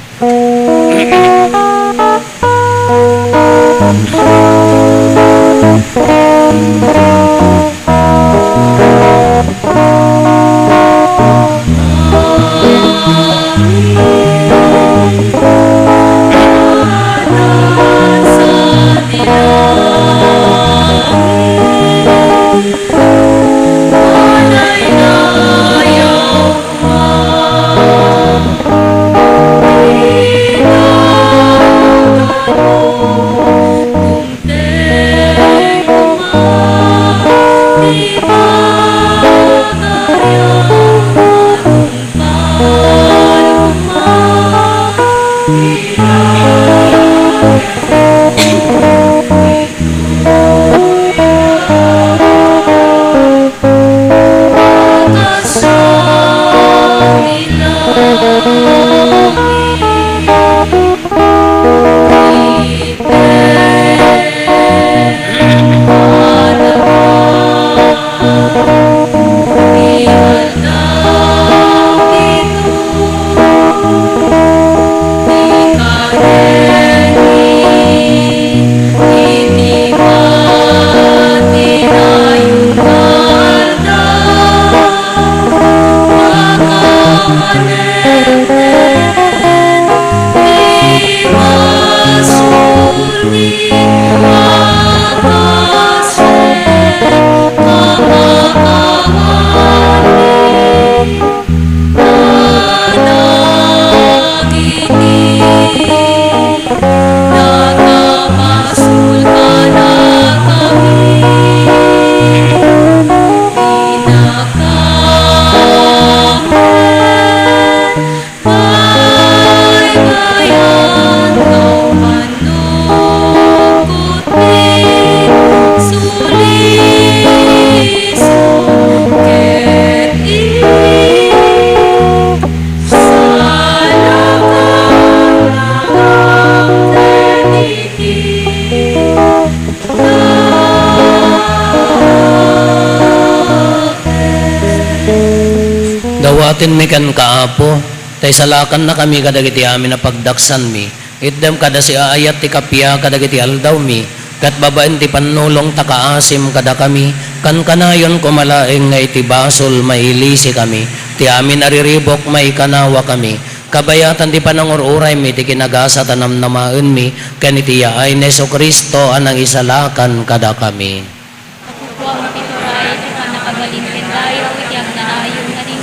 Dawatin mi kan kaapo, tay salakan na kami kadagiti amin na pagdaksan mi. Itdem kada si aayat ti kapya kadagiti aldaw mi, kat babaen ti panulong takaasim kada kami, kan kanayon kumalaeng nga iti basol mailisi kami, ti amin ariribok may kanawa kami. Kabayatan ti panangururay mi, ti kinagasa tanamnamaen mi, kan iti yaay ni Hesus Kristo anang isalakan kada kami.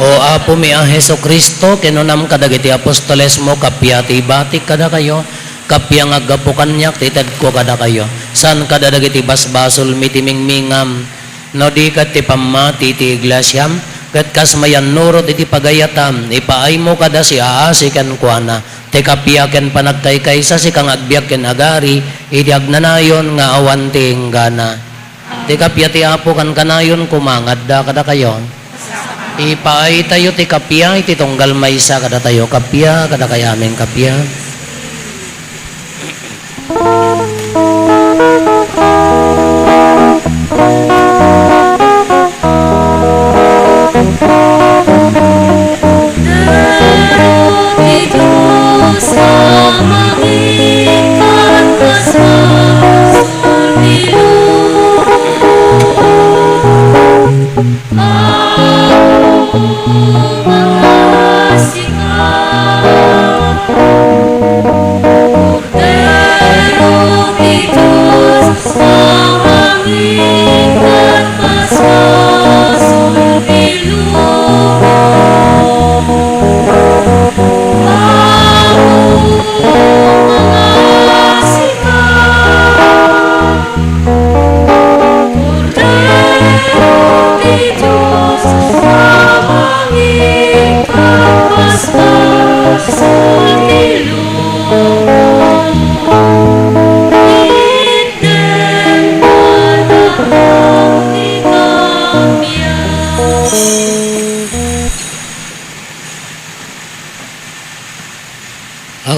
O Apo mi ang Hesus Kristo, kinunam kadagiti apostoles mo, kapya ti batik kada kayo, kapya nga gapukan niyak, titad ko kada kayo. San kadagiti basbasol mitimingmingam, no di kat ti pamati ti iglesyam, kat kasmayan nurot iti pagayatam, ipaay mo kada si aasi kan kuana, ti kapya ken panagkaykaysa si kang agbiyak ken agari, iti agnanayon nga awan ti gana. Ti kapya ti Apo kan kanayon kumangad da kada kayo. Ipaay tayo ti kapya, iti tunggal maysa kada tayo kapya, kada kayamin kapya.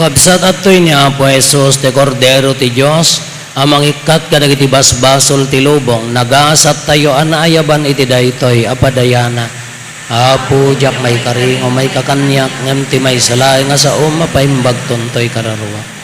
Kakabsat atoy niya po Jesus ti Cordero ti Diyos, amang ikat ka iti basbasol ti lubong, nagasat tayo anaayaban iti daytoy apadayana. Apo jak may karing o may kakanyak, ngem ti may salay nga sa mapaimbag tuntoy kararwa.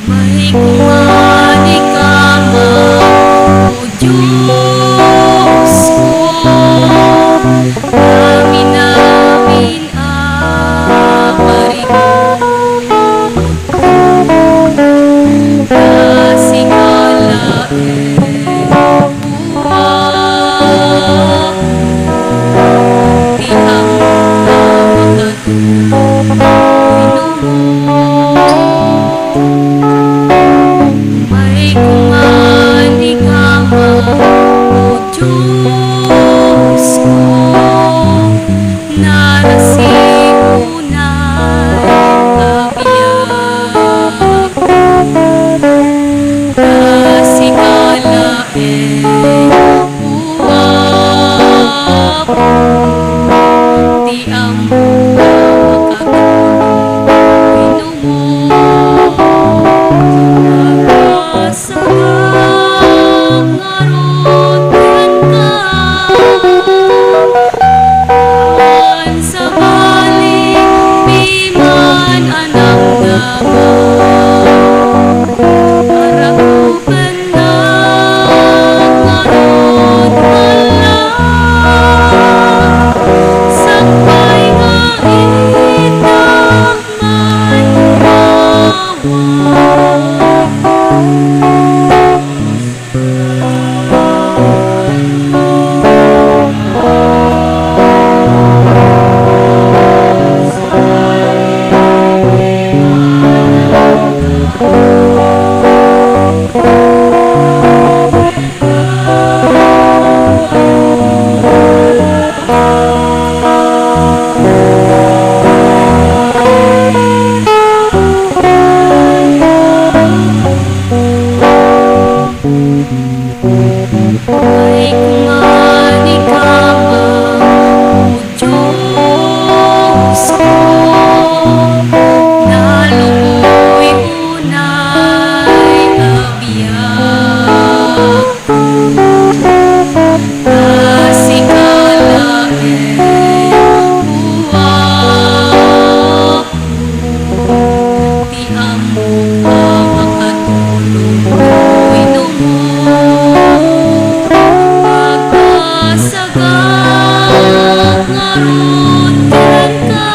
May kumani ka man, O Diyos ko. Namin ang marikot, kasi kalain buwan, di ang may kumani ka man, O Diyos ko, narasiunay abiyag, kasi kalain buwap, di ang makatulong Sagang ngarotin ka, sa baling piman anang naman, para kupen na ngarot malang, sampay nga itang may awan. May kumani ka man, O Diyos ko, naluboy unay abiyag, kasi kalain buwap, di ang makatulong sagang ngarotin ka,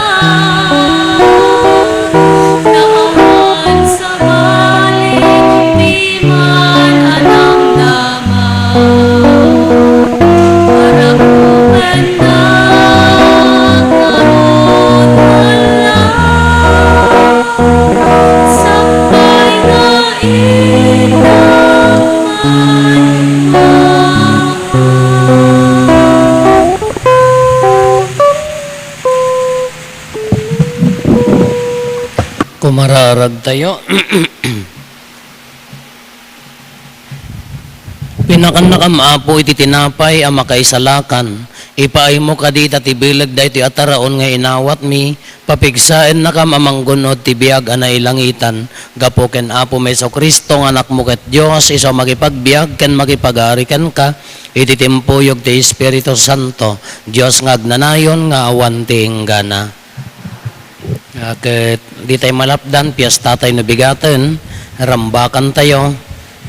naaman sa baling piman anang naman, para kupen na ngarot malang, sampay nga itang may Kumararag tayo. Pinakan nakamapo iti tinapay ang makaisalakan. Ipaay mo kadita ti bilag da iti ataraon nga inawat mi. Papigsaen nakam amanggunod ti biyag anay langitan. Gapo ken Apo Meso Kristo nga anak mo ket Dios iso makipagbiag ken makipagari ken ka. Iti timpuyog ti Espiritu Santo. Dios nga agnanayon nga awan ti inggana. Ket di tayo malapdan, piyesta tayo nabigaten, rambakan tayo,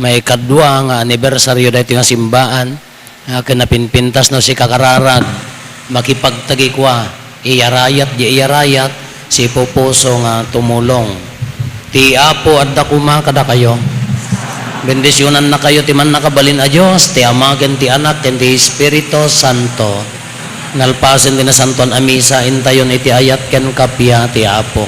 may kadwa nga anibersaryo dahito nga simbaan, kinapinpintas no si kakararag, makipagtagikwa, iyarayat, si pupuso nga tumulong. Ti Apo at dakuma kada kayo. Bendisyonan na kayo ti man nakabalin a Diyos, ti Ama ken ti Anak ken ti Espiritu Santo. Nalpasen din na santon a misa, intayon iti ayat ken kapya ti Apo.